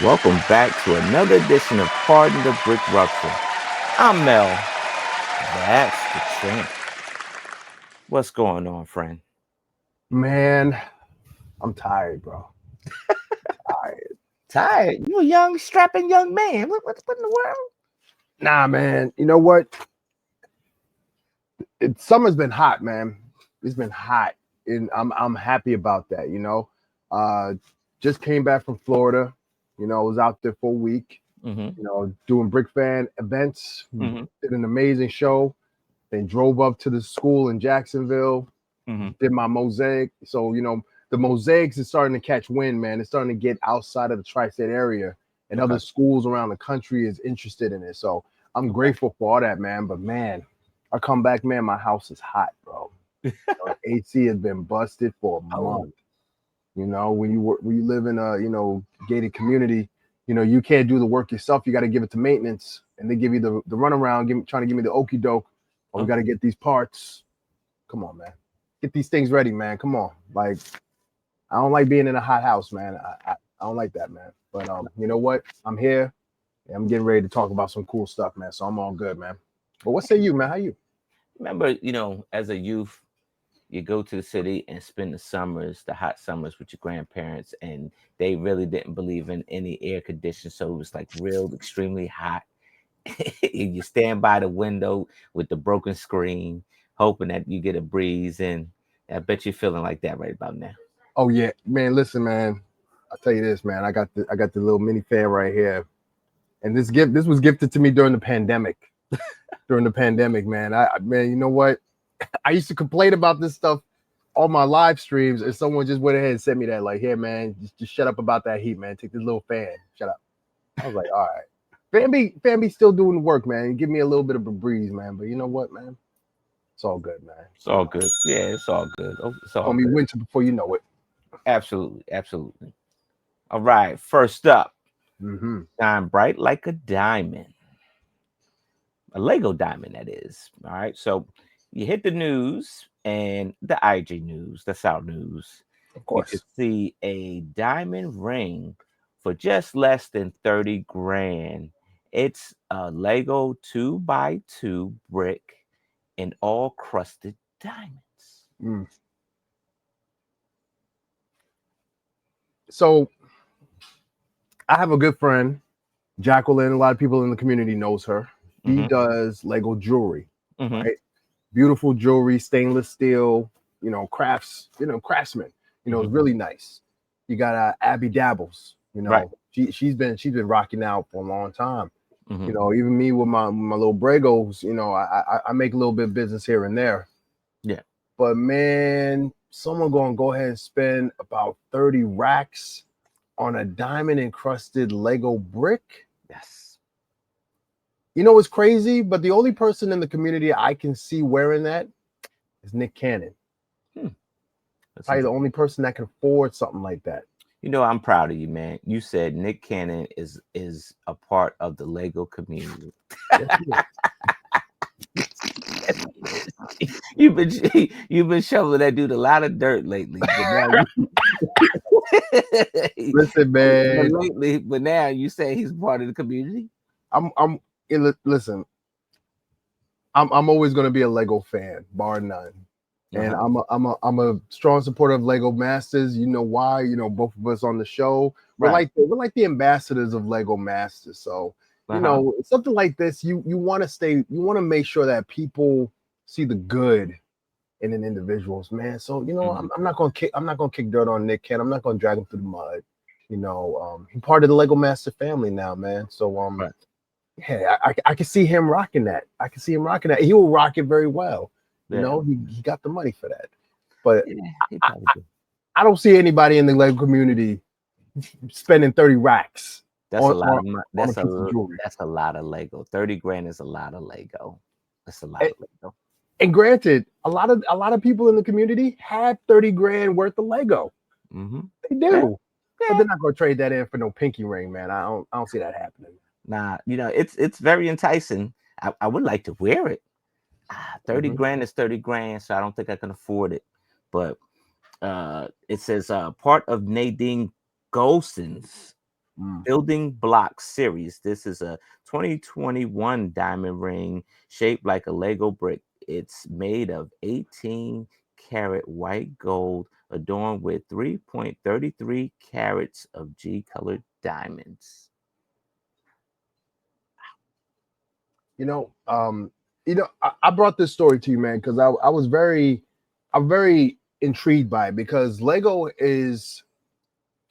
welcome back to another edition of Pardon the BRICKRUPTION. I'm Mel. That's the champ. What's going on, friend? Man, I'm tired, bro. Tired? You a young, strapping young man. What in the world? Nah, man. You know what? Summer's been hot, man. It's been hot, and I'm happy about that. Just came back from Florida. Was out there for a week. Doing brick fan events. Did an amazing show. Then drove up to the school in Jacksonville. Did my mosaic. So the mosaics is starting to catch wind, man. It's starting to get outside of the tri-state area, and other schools around the country is interested in it. So I'm grateful for all that, man. But man, I come back, man, my house is hot, bro. AC has been busted for a month. When you live in a gated community, you can't do the work yourself. You got to give it to maintenance, and they give you the runaround, trying to give me the okey doke. Oh, we got to get these parts. Come on, man. Get these things ready, man. Come on. Like, I don't like being in a hot house, man. I don't like that, man. But you know what? I'm here, and I'm getting ready to talk about some cool stuff, man. So I'm all good, man. But what say you, man? How you? Remember, as a youth, you go to the city and spend the hot summers with your grandparents, and they really didn't believe in any air conditioning, so it was like real extremely hot. You stand by the window with the broken screen, hoping that you get a breeze, and I bet you're feeling like that right about now. Oh yeah, man. Listen, man. I'll tell you this, man. I got the little mini fan right here, and this was gifted to me during the pandemic. Man. Man, you know what? I used to complain about this stuff on my live streams, and someone just went ahead and sent me that, like, here, man, just shut up about that heat, man. Take this little fan. Shut up. I was like, all right. Family still doing the work, man. Give me a little bit of a breeze, man. But you know what, man? It's all good, man. It's all good. Yeah, it's all good. It's all good. Winter before you know it. Absolutely. All right. First up, shine bright like a diamond. A Lego diamond, that is. All right. So you hit the news and the IG news. That's our news. Of course. You could see a diamond ring for just less than 30 grand. It's a Lego 2x2 brick and all crusted diamonds. So I have a good friend, Jacqueline. A lot of people in the community knows her. He does Lego jewelry, right? Beautiful jewelry, stainless steel, craftsman. It's really nice. You got Abby Dabbles, right. She's been rocking out for a long time. Even me with my little Bregos, I make a little bit of business here and there. Yeah. But man, someone gonna go ahead and spend about 30 racks on a diamond encrusted Lego brick. Yes. It's crazy, but the only person in the community I can see wearing that is Nick Cannon. That's probably the only person that can afford something like that. I'm proud of you, man. You said Nick Cannon is a part of the Lego community. You've been shoveling that dude a lot of dirt lately. Listen, man. But now you say he's part of the community. Listen. I'm always going to be a Lego fan, bar none. And I'm a strong supporter of Lego Masters. You know why? Both of us on the show, we're like the ambassadors of Lego Masters. So something like this, you want to make sure that people see the good in an individual's, man. So I'm not gonna kick dirt on Nick Cannon. I'm not gonna drag him through the mud. He's part of the Lego Master family now, man. So yeah, I can see him rocking that. He will rock it very well. He got the money for that. But I don't see anybody in the Lego community spending 30 racks. That's a lot of Lego. 30 grand is a lot of Lego. That's a lot of Lego. And granted, a lot of people in the community have 30 grand worth of Lego. They do. Yeah. But they're not gonna trade that in for no pinky ring, man. I don't see that happening. Nah, it's very enticing. I would like to wear it. 30 grand is 30 grand, so I don't think I can afford it. But it says part of Nadine Golson's Building Block Series. This is a 2021 diamond ring shaped like a Lego brick. It's made of 18 karat white gold adorned with 3.33 carats of G colored diamonds. You know, I brought this story to you, man, because I'm very intrigued by it, because Lego is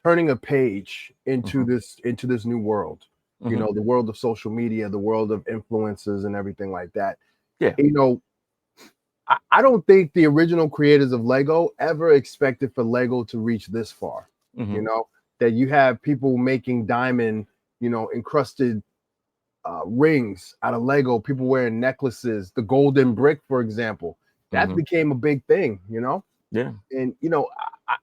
turning a page into this new world. You know, the world of social media, the world of influencers and everything like that. Yeah. You know, I don't think the original creators of Lego ever expected for Lego to reach this far. You know, that you have people making diamond, encrusted rings out of Lego, people wearing necklaces, the golden brick, for example. That became a big thing, Yeah. And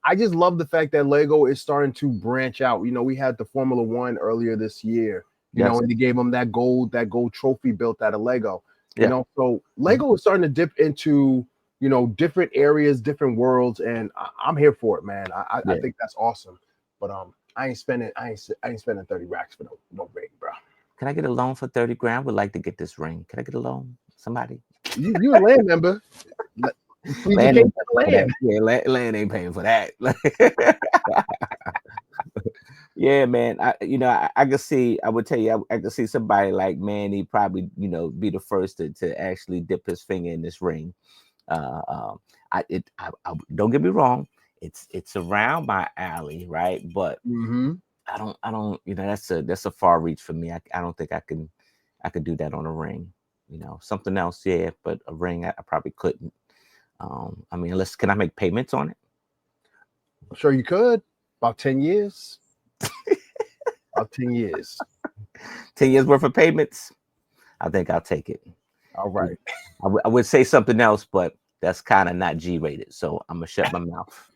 I just love the fact that Lego is starting to branch out. We had the Formula One earlier this year, and they gave them that gold trophy built out of Lego. So Lego is starting to dip into different areas, different worlds, and I'm here for it, man. I think that's awesome. But I ain't spending 30 racks for no ring, bro. Can I get a loan for 30 grand? Would like to get this ring. Can I get a loan? Somebody? You a land member. Land ain't paying for that. Yeah, land ain't paying for that. Yeah, man. I could see. I would tell you, I could see somebody like Manny probably, be the first to actually dip his finger in this ring. I don't get me wrong. It's around my alley, right? But I don't. That's a far reach for me. I don't think I could do that on a ring. Something else, yeah, but a ring, I probably couldn't. I mean, can I make payments on it? I'm sure you could. About 10 years. About 10 years. 10 years worth of payments. I think I'll take it. All right. I would say something else, but that's kind of not G-rated, so I'm gonna shut my mouth.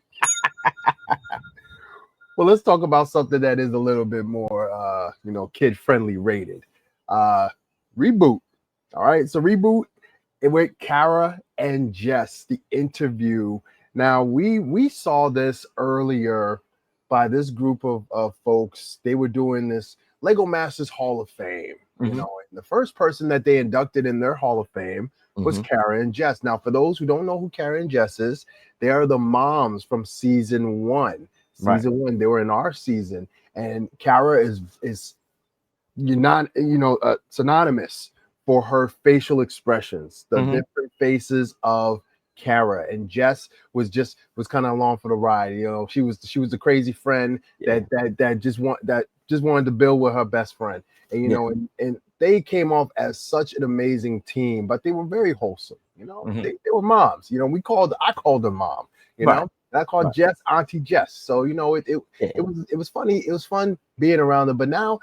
Well, let's talk about something that is a little bit more, kid-friendly rated. Reboot. All right. So Reboot, it went Kara and Jess, the interview. Now, we saw this earlier by this group of folks. They were doing this Lego Masters Hall of Fame, and the first person that they inducted in their Hall of Fame was Kara and Jess. Now, for those who don't know who Kara and Jess is, they are the moms from season 1. Season 1, they were in our season, and Kara is synonymous for her facial expressions, the different faces of Kara, and Jess was kind of along for the ride. She was the crazy friend that just wanted to build with her best friend, and and they came off as such an amazing team, but they were very wholesome. They were moms. I called her mom. And I called Jess Auntie Jess. So it was funny. It was fun being around them. But now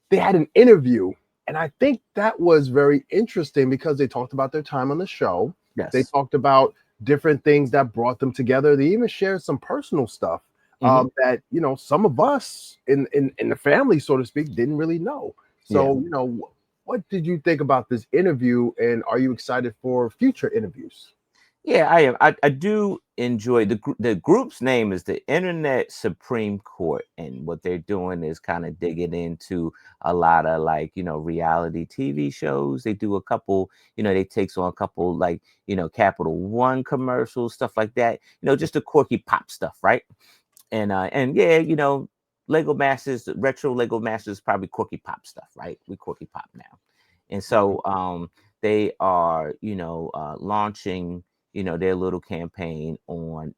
they had an interview, and I think that was very interesting because they talked about their time on the show. Yes. They talked about different things that brought them together. They even shared some personal stuff that some of us in the family, so to speak, didn't really know. So what did you think about this interview, and are you excited for future interviews? Yeah, I am. I do enjoy the group's name is the Internet Supreme Court, and what they're doing is kind of digging into a lot of reality TV shows. They do a couple, they takes on a couple Capital One commercials, stuff like that. Just the quirky pop stuff, right? And yeah, Lego Masters, retro Lego Masters, probably quirky pop stuff, right? We quirky pop now, and so they are launching their little campaign on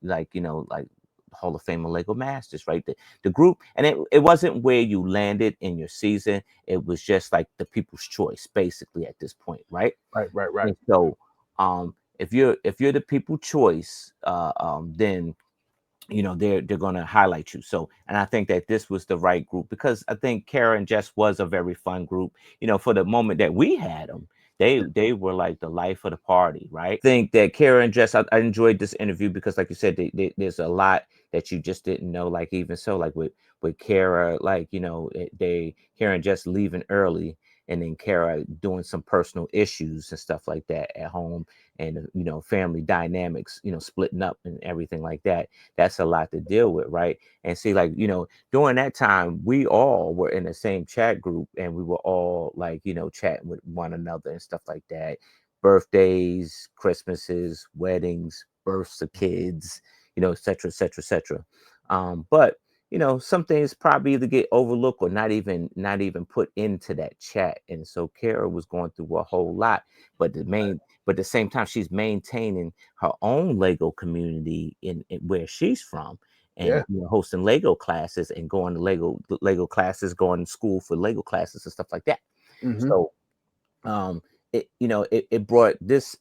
Hall of Fame of Lego Masters, right? The group, and it wasn't where you landed in your season. It was just like the people's choice, basically, at this point, right? Right. And so if you're the people choice, then they're going to highlight you. So, and I think that this was the right group, because I think Kara and Jess was a very fun group. For the moment that we had them, they were like the life of the party, right? I think that Kara and Jess, I enjoyed this interview because, like you said, there's a lot that you just didn't know. Like even so, like with Kara, Kara and Jess leaving early, and then Kara doing some personal issues and stuff like that at home, and family dynamics, splitting up and everything like that. That's a lot to deal with, right? And see, like, during that time, we all were in the same chat group, and we were all like, chatting with one another and stuff like that. Birthdays, Christmases, weddings, births of kids, et cetera, et cetera, et cetera. But some things probably either get overlooked or not even put into that chat. And so Kara was going through a whole lot, but at the same time, she's maintaining her own Lego community in where she's from, and hosting Lego classes and going to Lego classes, going to school for Lego classes and stuff like that. So it brought this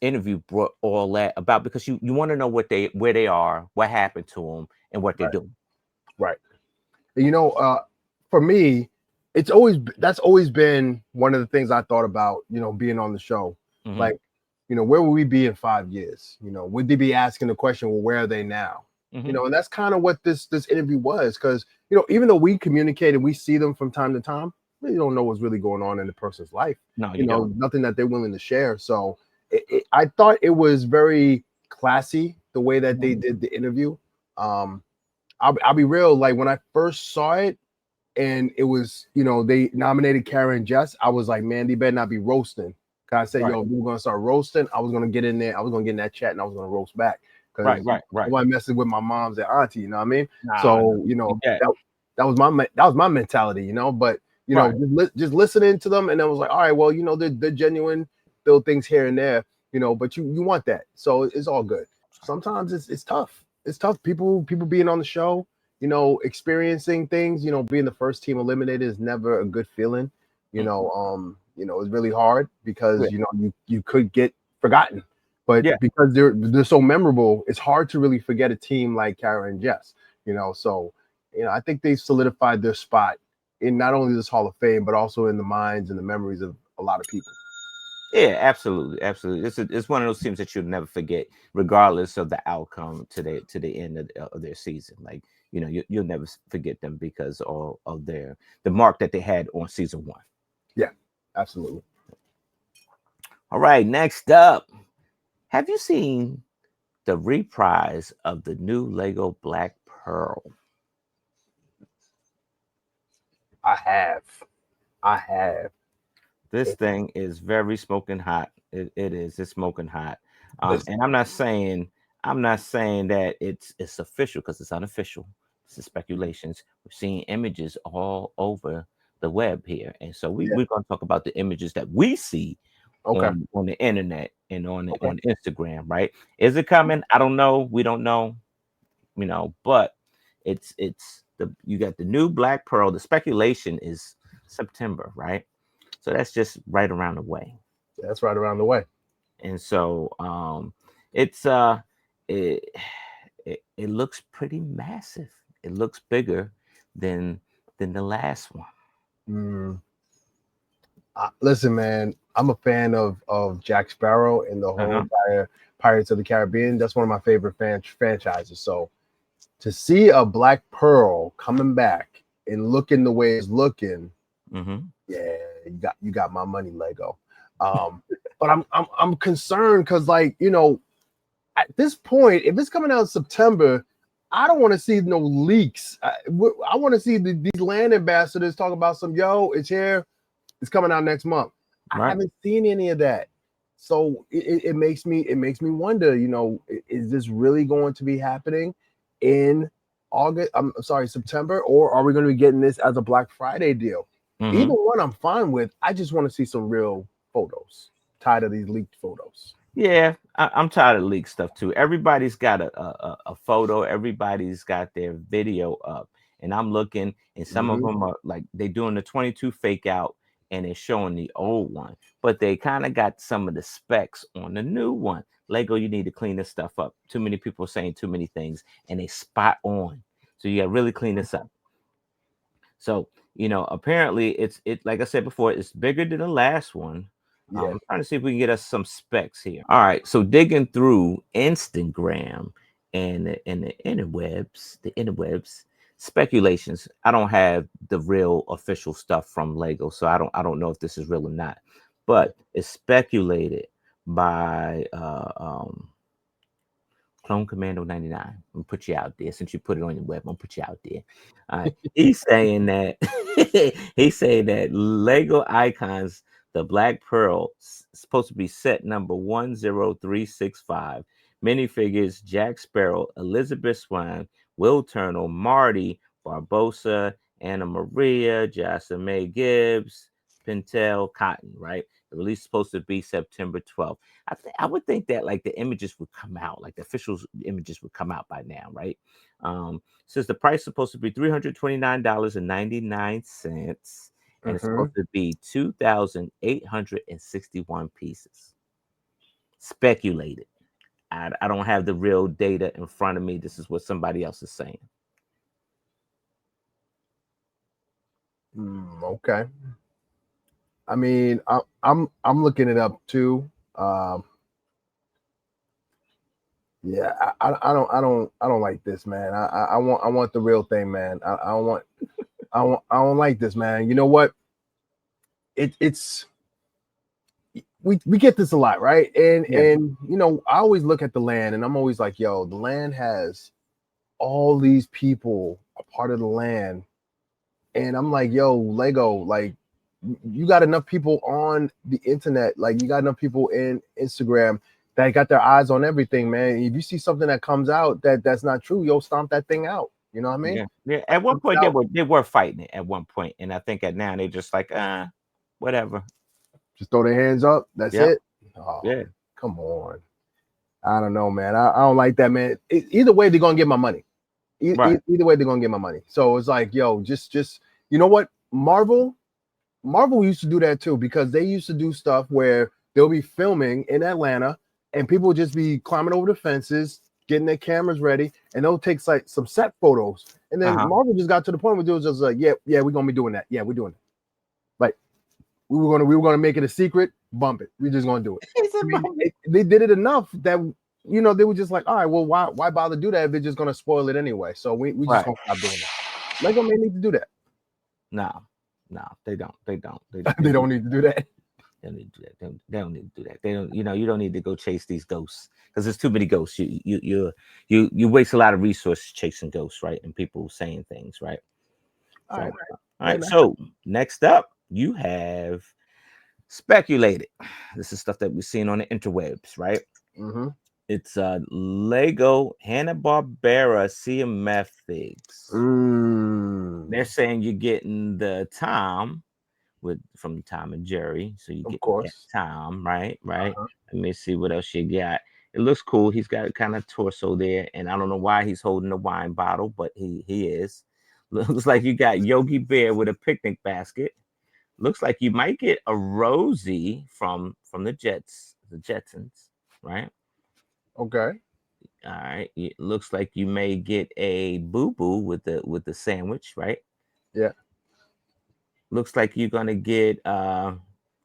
interview brought all that about, because you want to know where they are, what happened to them, and what they're doing. Right. For me, that's always been one of the things I thought about, being on the show. Like, where will we be in 5 years? Would they be asking the question, well, where are they now? And that's kind of what this interview was, because, even though we communicate and we see them from time to time, we don't know what's really going on in the person's life. No, you don't. Nothing that they're willing to share. So I thought it was very classy the way that they did the interview. I'll be real. Like, when I first saw it and it was, they nominated Kara and Jess, I was like, man, they better not be roasting. Cause I said, yo, we were going to start roasting. I was going to get in there. I was going to get in that chat and I was going to roast back. Right. I wasn't messing with my moms and auntie, you know what I mean? So, that was my mentality, but, just listening to them. And I was like, all right, well, they're genuine, little things here and there, but you want that. So it's all good. Sometimes it's tough. It's tough. People being on the show, experiencing things, being the first team eliminated is never a good feeling. It's really hard because you could get forgotten, but because they're so memorable, it's hard to really forget a team like Kara and Jess. So I think they solidified their spot in not only this Hall of Fame, but also in the minds and the memories of a lot of people. Yeah, absolutely. It's one of those teams that you'll never forget, regardless of the outcome to the end of their season. Like, you'll never forget them because of the mark that they had on season 1. Yeah, absolutely. All right, next up, have you seen the reprise of the new Lego Black Pearl? I have. This thing is very smoking hot. It is. It's smoking hot. And I'm not saying that it's official, because it's unofficial. It's speculations. We're seeing images all over the web here, and so we're going to talk about the images that we see on the internet and on Instagram. Right? Is it coming? I don't know. We don't know. But you got the new Black Pearl. The speculation is September, right? So that's just right around the way. That's right around the way. And so it looks pretty massive. It looks bigger than the last one. Listen, man, I'm a fan of Jack Sparrow and the whole entire Pirates of the Caribbean. That's one of my favorite franchises. So to see a Black Pearl coming back and looking the way it's looking, you got my money, Lego. But I'm concerned because, like, at this point, if it's coming out in September, I don't want to see no leaks. I want to see these land ambassadors talk about it's here, it's coming out next month. Right. I haven't seen any of that, so it makes me wonder. Is this really going to be happening in August? I'm sorry, September, or are we going to be getting this as a Black Friday deal? Either one, I'm fine with. I just want to see some real photos. Tired of these leaked photos. Yeah, I'm tired of leaked stuff too. Everybody's got a photo. Everybody's got their video up, and I'm looking, and some of them are like they doing the 22 fake out, and they're showing the old one, but they kind of got some of the specs on the new one. Lego, you need to clean this stuff up. Too many people are saying too many things, and they spot on. So you got to really clean this up. So apparently it's like I said before, it's bigger than the last one. I'm trying to see if we can get us some specs here. All right, so digging through Instagram and the interwebs, speculations. I don't have the real official stuff from Lego, so I don't know if this is real or not. But it's speculated by Clone Commando 99. I'm gonna put you out there since you put it on your web. I'm gonna put you out there. All right. He's saying that he's saying that Lego Icons, the Black Pearl, supposed to be set number 10365. Minifigures: Jack Sparrow, Elizabeth Swan, Will Turner, Marty, Barbosa, Anna Maria, Jassa May Gibbs, Pintel, Cotton. Right. The release is supposed to be September 12th. I would think that like the images would come out, like the official images would come out by now, right? Since the price is supposed to be $329.99, and it's supposed to be 2,861 pieces. Speculated. I don't have the real data in front of me. This is what somebody else is saying. Okay. I mean, I'm looking it up too. Yeah, I don't like this, man. I want the real thing, man. I don't like this, man. You know what? It's we get this a lot, right? And you know, I always look at the land, and I'm always like, yo, the land has all these people a part of the land, and I'm like, yo, Lego, like, you got enough people on the internet, like you got enough people in Instagram that got their eyes on everything, man. If you see something that comes out that's not true, you'll stomp that thing out. You know what I mean? Yeah. At one point they were fighting it at one point, and I think at now they're just like, whatever. Just throw their hands up. That's it. Oh, yeah. Come on. I don't know, man. I don't like that, man. Either way, they're gonna get my money. Either way, they're gonna get my money. So it's like, yo, just you know what? Marvel used to do that too, because they used to do stuff where they'll be filming in Atlanta and people will just be climbing over the fences, getting their cameras ready, and they'll take like some set photos. And then Marvel just got to the point where they was just like, yeah, we're gonna be doing that. Yeah, we're doing it. Like we were gonna make it a secret, bump it. We're just gonna do it. I mean, they did it enough that, you know, they were just like, all right, well, why bother do that if they're just gonna spoil it anyway? So we just gonna stop doing that. Lego may need to do that. No, they don't. They don't need to do that. They don't need to do that. They don't need to do that. They don't. You know, you don't need to go chase these ghosts because there's too many ghosts. You waste a lot of resources chasing ghosts, right? And people saying things, right? All right. So next up, you have speculated. This is stuff that we've seen on the interwebs, right? It's Lego Hanna-Barbera CMF figs. They're saying you're getting the Tom from Tom and Jerry, so you get Tom, right? Let me see what else you got. It looks cool. He's got kind of torso there, and I don't know why he's holding a wine bottle, but he is. Looks like you got Yogi Bear with a picnic basket. Looks like you might get a Rosie from the Jetsons, right? Okay. All right. It looks like you may get a Boo Boo with the sandwich, right? Yeah. Looks like you're gonna get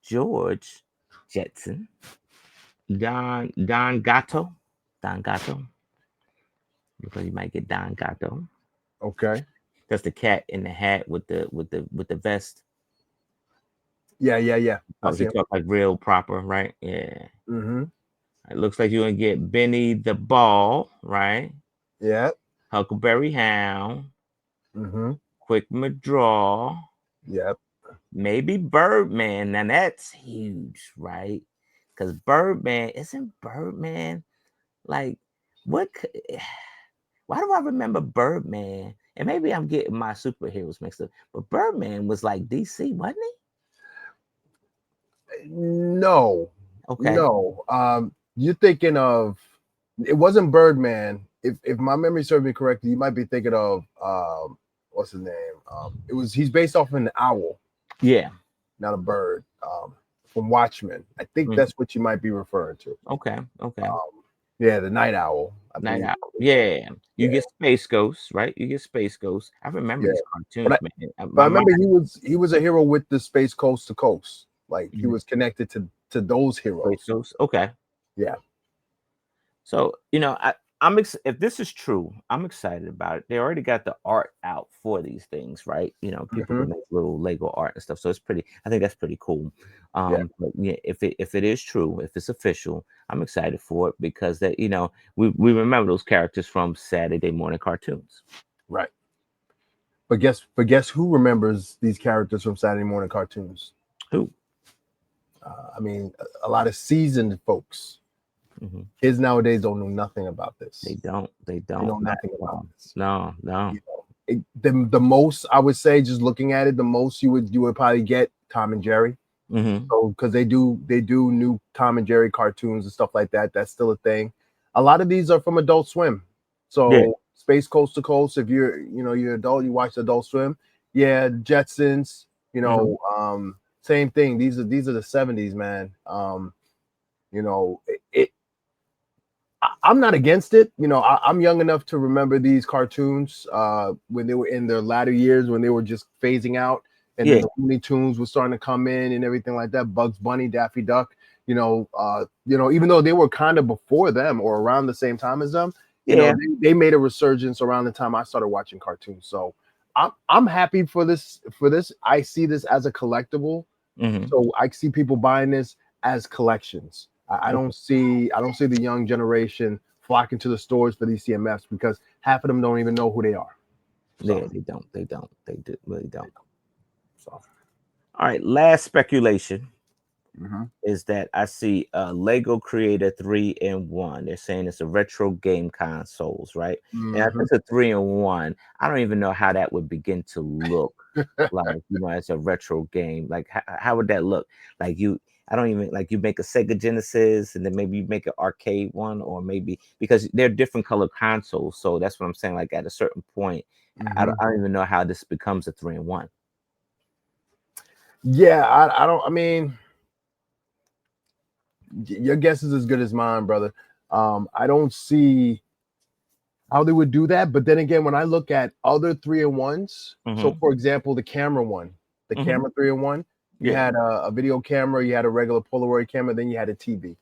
George Jetson, Don Gato. Looks like you might get Don Gato. Okay. That's the cat in the hat with the vest. Yeah. He talk like real proper, right? Yeah. It looks like you're gonna get Benny the Ball, right? Yeah. Huckleberry Hound. Quick Madraw. Yep. Maybe Birdman. Now that's huge, right? Because isn't Birdman like what? Why do I remember Birdman? And maybe I'm getting my superheroes mixed up. But Birdman was like DC, wasn't he? No. Okay. No. You're thinking of, it wasn't Birdman. If my memory serves me correctly, you might be thinking of what's his name? He's based off an owl. Yeah. Not a bird. From Watchmen. I think that's what you might be referring to. Okay. Yeah, the Night Owl. Night Owl. Yeah. You get Space Ghost, right? You get Space Ghost. I remember these cartoons, man. But I remember he was a hero with the Space Coast to Coast. Like he was connected to those heroes. Space Ghost. Okay. Yeah. So, you know, if this is true, I'm excited about it. They already got the art out for these things, right? People Mm-hmm. can make little Lego art and stuff. So it's pretty. I think that's pretty cool. Yeah. But yeah, if it is true, if it's official, I'm excited for it because that we remember those characters from Saturday morning cartoons. Right. But guess who remembers these characters from Saturday morning cartoons? Who? I mean, a lot of seasoned folks. Hmm. Kids nowadays don't know nothing about They this. don't. They They don't. know Not nothing at about all. this. No. No. You know, the most I would say, just looking at it, the most you would probably get Tom and Jerry. Hmm. So because they do new Tom and Jerry cartoons and stuff like that. That's still a thing. A lot of these are from Adult Swim. Yeah. So Space Coast to Coast. If you're adult, you watch Adult Swim. Yeah, Jetsons. Hmm. Same thing. These are the '70s, man. It I'm not against it. I'm young enough to remember these cartoons when they were in their latter years, when they were just phasing out, and then Yeah. the Looney Tunes were starting to come in and everything like that. Bugs Bunny, Daffy Duck. Even though they were kind of before them or around the same time as them, Yeah. they made a resurgence around the time I started watching cartoons. So I'm happy for this. I see this as a collectible. Hmm. So I see people buying this as collections. I Okay. don't see the young generation flocking to the stores for these CMFs because half of them don't even know who they are. So, Yeah. They don't. They don't. Really don't. so. All right. Last speculation Mm-hmm. is that I see Lego Creator 3-in-1. They're saying it's a retro game consoles, right? And if Mm-hmm. it's a 3-in-1, I don't even know how that would begin to look like, as a retro game. Like, how would that look? Like, I don't even like you make a Sega Genesis and then maybe you make an arcade one, or maybe because they're different color consoles. So that's what I'm saying. Like, at a certain point, Mm-hmm. I don't even know how this becomes a 3-in-1. Yeah, I don't. I mean, your guess is as good as mine, brother. I don't see how they would do that. But then again, when I look at other 3-in-1s, so Hmm. for example, the camera one, the Hmm. camera 3-in-1, you Yeah. had a video camera, you had a regular Polaroid camera, then you had a TV.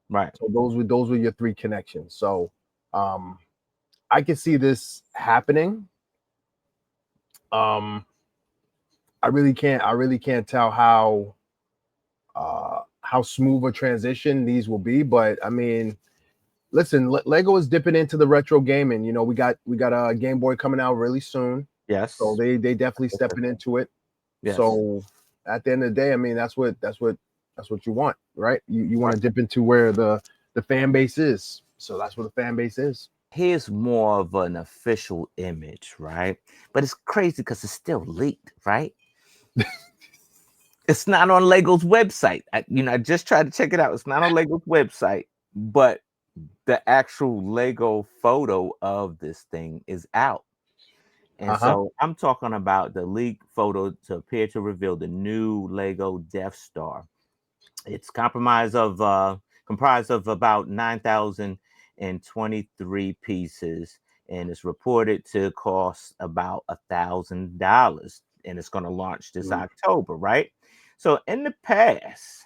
Right. So those were your three connections. So um, I can see this happening. Um, I really can't tell how smooth a transition these will be, but I mean, listen, Lego is dipping into the retro gaming. We got a Game Boy coming out really soon, so Yes. they definitely stepping into it. Yes. So at the end of the day, I mean, that's what you want, right? You want Right. to dip into where the fan base is. So that's where the fan base is. Here's more of an official image, right? But it's crazy because it's still leaked, right? It's not on Lego's website. I just tried to check it out. It's not on Lego's website, but the actual Lego photo of this thing is out. And Uh-huh. so I'm talking about the leaked photo to appear to reveal the new Lego Death Star. It's comprised of about 9,023 pieces, and it's reported to cost about $1,000, and it's going to launch this Mm. October, right? So in the past,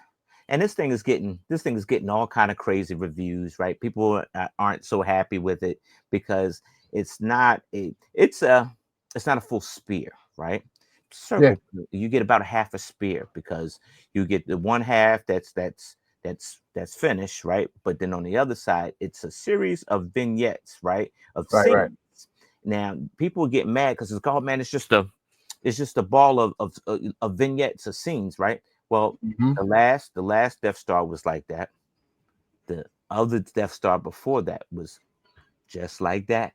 and this thing is getting all kind of crazy reviews, right? People aren't so happy with it because it's not a full spear, right? Yeah. Circle, you get about a half a spear because you get the one half that's finished, right? But then on the other side, it's a series of vignettes, right? Of Right. Right. scenes. Now people get mad because it's called, man, it's just a ball of vignettes of scenes, right? Well, Mhm. the last Death Star was like that. The other Death Star before that was just like that.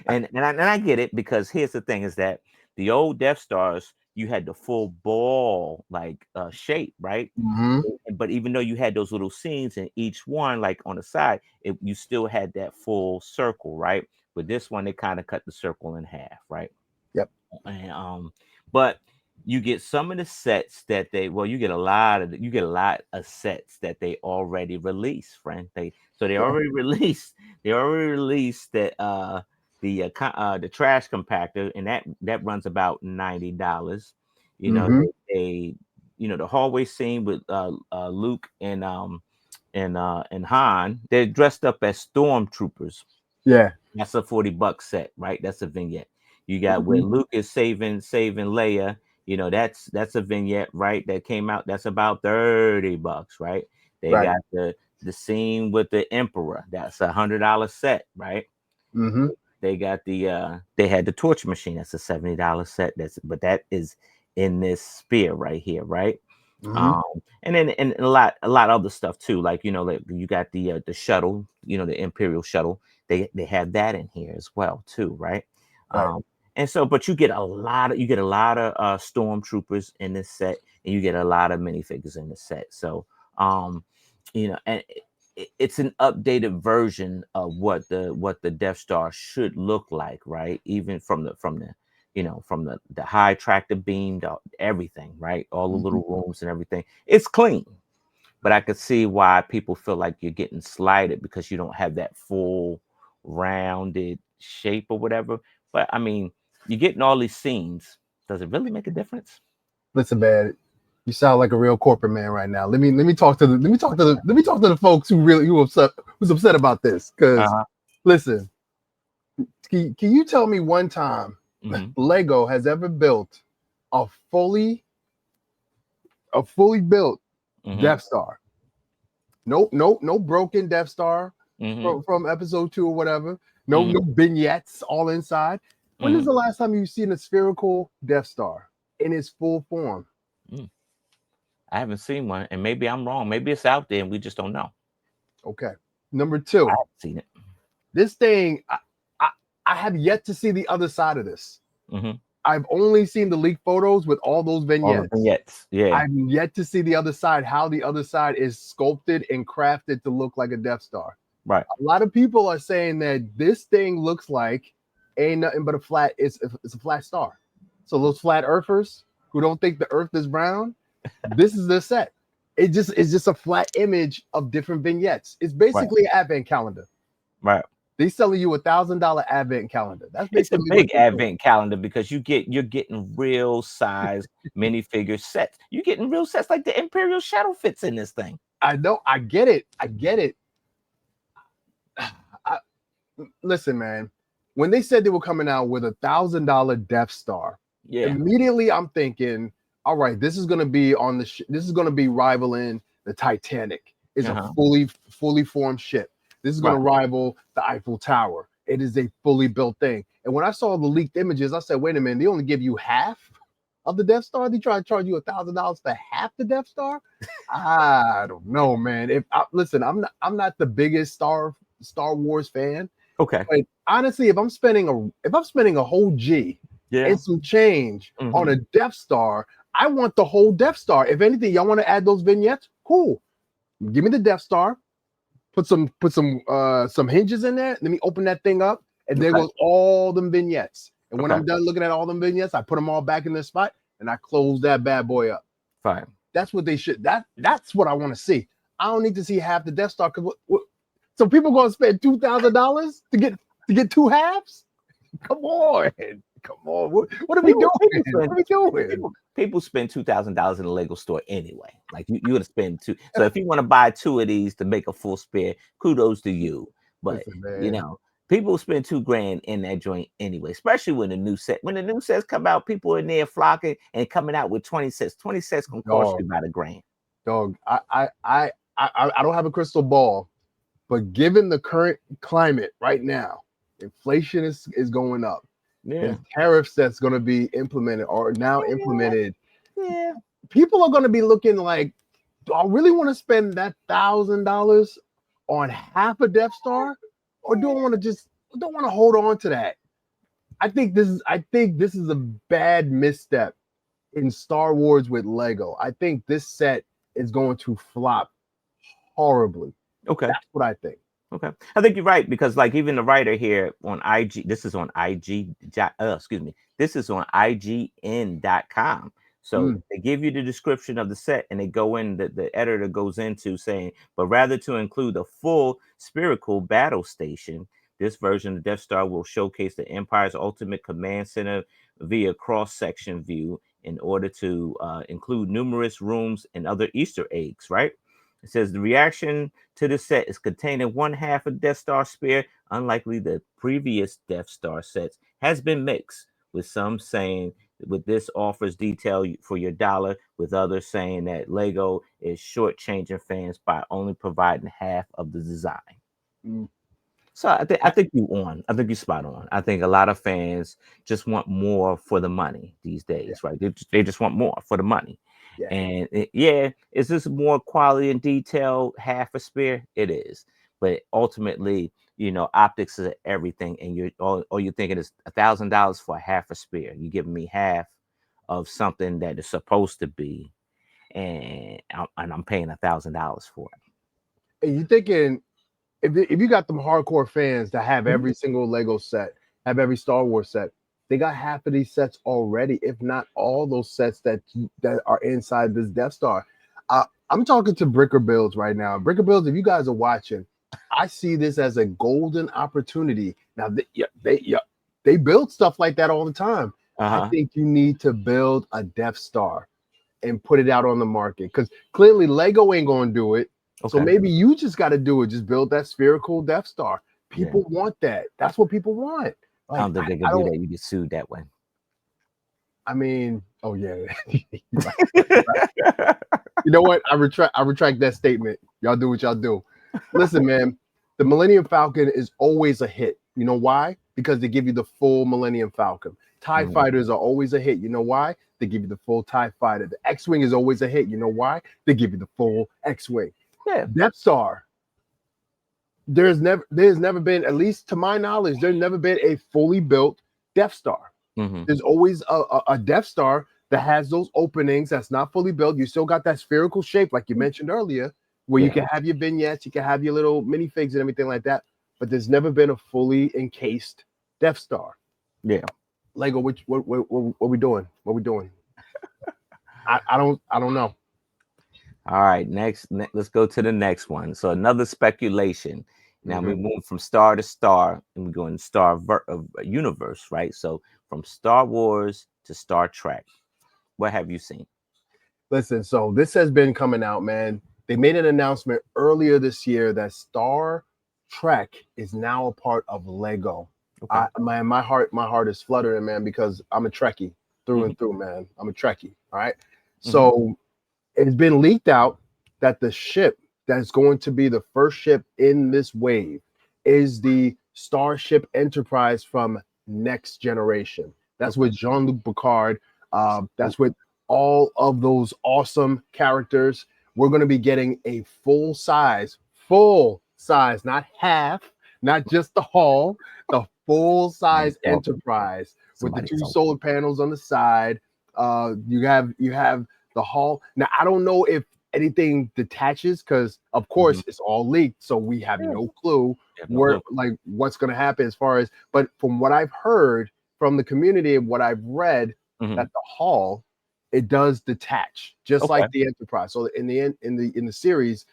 And I get it, because here's the thing: is that the old Death Stars, you had the full ball like shape, right? Mhm. But even though you had those little scenes in each one, like on the side, you still had that full circle, right? With this one, they kind of cut the circle in half, right? Yep. And but you get some of the sets that you get a lot of sets that they already released, friend. They Yeah. already released that the trash compactor, and that runs about $90. You know, Mhm. they the hallway scene with Luke and and Han, they're dressed up as stormtroopers. Yeah. That's a $40 set, right? That's a vignette. You got where Mhm. Luke is saving Leia. That's a vignette, right? That came out. That's about $30, right? They Right. got the scene with the Emperor. That's $100 set, right? Mm-hmm. They got they had the torch machine. That's a $70 set. But that is in this spear right here, right? Mm-hmm. Um, and then and a lot of other stuff too. Like like you got the shuttle, the Imperial shuttle. They have that in here as well too, right? Right. Um, and so, but you get a lot of stormtroopers in this set, and you get a lot of minifigures in the set. So, and it's an updated version of what the Death Star should look like, right? Even from the high tractor beam to everything, right? All the Mm-hmm. little rooms and everything. It's clean, but I could see why people feel like you're getting slighted because you don't have that full rounded shape or whatever. But I mean, you're getting all these scenes. Does it really make a difference? Listen, man, you sound like a real corporate man right now. Let me talk to the folks who's upset about this. Because Uh-huh. listen, can you tell me one time Hmm. Lego has ever built a fully built Hmm. Death Star? No broken Death Star Hmm. from episode 2 or whatever. No, Hmm. no vignettes all inside. When is Hmm. the last time you've seen a spherical Death Star in its full form? I haven't seen one, and maybe I'm wrong. Maybe it's out there and we just don't know. Okay. Number I two, haven't seen it. this thing, I, I have yet to see the other side of this. Hmm. I've only seen the leaked photos with all those All the vignettes. vignettes. Yeah. I've yet to see the other side, how the other side is sculpted and crafted to look like a Death Star. Right. A lot of people are saying that this thing looks like ain't nothing but it's a flat star. So those flat earthers who don't think the earth is round, this is the set. It's just a flat image of different vignettes. It's Right. basically an advent calendar. Right. They selling you $1,000 advent calendar. That's It's a basically what big this is. advent calendar because you're getting real size minifigure sets. You're getting real sets like the Imperial shuttle fits in this thing. I know. I get it. I get it. I, listen, man. When they said they were coming out with $1,000 Death Star, Yeah. immediately I'm thinking, all right, this is gonna be on this is gonna be rivaling the Titanic. It's a Uh-huh. fully formed ship. This is Right. gonna rival the Eiffel Tower. It is a fully built thing. And when I saw the leaked images, I said, wait a minute, they only give you half of the Death Star. They try to charge you $1,000 for half the Death Star. I don't know, man. Listen, I'm not the biggest Star Wars fan, Okay. but honestly, if I'm spending a whole G Yeah. and some change on Hmm. a Death Star, I want the whole Death Star. If anything, y'all want to add those vignettes? Cool. Give me the Death Star. Put some hinges in there. Let me open that thing up, and there Okay. goes all them vignettes. And when Okay. I'm done looking at all them vignettes, I put them all back in their spot, and I close that bad boy up. Fine. That's what they should. That's what I want to see. I don't need to see half the Death Star because so people gonna spend $2,000 to get two halves? Come on, come on. What are we doing? People What spend are we doing? people spend $2,000 in a Lego store anyway. Like you would spend two. So if you want to buy two of these to make a full spare, kudos to you. But Listen, you man, know, people spend $2,000 in that joint anyway, especially when the new sets come out, people in there flocking and coming out with 20 sets. 20 sets gonna cost you dog, about $1,000. dog. I don't have a crystal ball, but given the current climate right now, inflation is going up. Yeah. There's tariffs that's going to be implemented or now implemented. Yeah. People are going to be looking like, do I really want to spend that $1,000 on half a Death Star, or do I want to just don't want to hold on to that? I think this is a bad misstep in Star Wars with Lego. I think this set is going to flop horribly. Okay. That's what I think. Okay. I think you're right because like even the writer here on IG, this is on excuse me. This is on IGN.com. So Mm, they give you the description of the set and they go in the editor goes into saying, but rather to include a full spherical battle station, this version of Death Star will showcase the Empire's ultimate command center via cross-section view in order to include numerous rooms and other Easter eggs, right? It says the reaction to the set is contained in one half of Death Star Spear, unlikely the previous Death Star sets, has been mixed, with some saying with this offers detail for your dollar, with others saying that Lego is shortchanging fans by only providing half of the design. Mm. So I think you on. I think you spot on. I think a lot of fans just want more for the money these Yeah, days, right? They just want more for the money. yeah. And yeah, is this more quality and detail half a spear? It is. But ultimately, optics is everything, and you're all you're thinking is $1,000 for half a spear. You're giving me half of something that is supposed to be, and I'm paying $1,000 for And you thinking if you got them hardcore fans that have it. every single Lego set, have every Star Wars set, they got half of these sets already, if not all those sets that are inside this Death Star. I'm talking to Bricker Builds right now. Bricker Builds, if you guys are watching, I see this as a golden opportunity. Now they build stuff like that all the time. I Uh-huh. think you need to build a Death Star and put it out on the market because clearly Lego ain't gonna do it. So Okay. maybe you just got to do it. Just build that spherical Death Star. Yeah. People want that. That's what people want. I Like don't think they I can do don't. that. You get sued that way. I mean, oh yeah. You're right. You're right. You know what? I retract that statement. Y'all do what y'all do. Listen, man, the Millennium Falcon is always a hit. You know why? Because they give you the full Millennium Falcon. TIE Mhm. fighters are always a hit. You know why? They give you the full TIE fighter. The X-Wing is always a hit. You know why? They give you the full X-Wing. Yeah. Death Star. There's never been, at least to my knowledge, there's never been a fully built Death Star. Hmm. There's always a Death Star that has those openings that's not fully built. You still got that spherical shape, like you mentioned earlier, where you Yeah. can have your vignettes, you can have your little minifigs and everything like that. But there's never been a fully encased Death Star. Yeah. Lego, what we doing? What we doing? I don't know. All right. Let's go to the next one. So another speculation. Now we Mhm. move from star to star, and we go in universe, right? So from Star Wars to Star Trek, what have you seen? Listen, so this has been coming out, man. They made an announcement earlier this year that Star Trek is now a part of Lego. Okay. My heart is fluttering, man, because I'm a Trekkie through Hmm. and through, man. I'm a Trekkie. All right. Hmm. So it's been leaked out that the ship that's going to be the first ship in this wave is the Starship Enterprise from Next Generation. That's Okay. with Jean-Luc Picard. That's with all of those awesome characters. We're going to be getting a full size, not half, not just the hull, the full I'm size talking. Enterprise with the Somebody two talking. solar panels on the side. You have the hull. Now I don't know if anything detaches because of Hmm. course it's all leaked, so we have Yeah. no clue You have no where clue. like what's going to happen as far as. But from what I've heard from the community and what I've read, Hmm. that the hull it does detach just Okay. like the Enterprise. So in the series,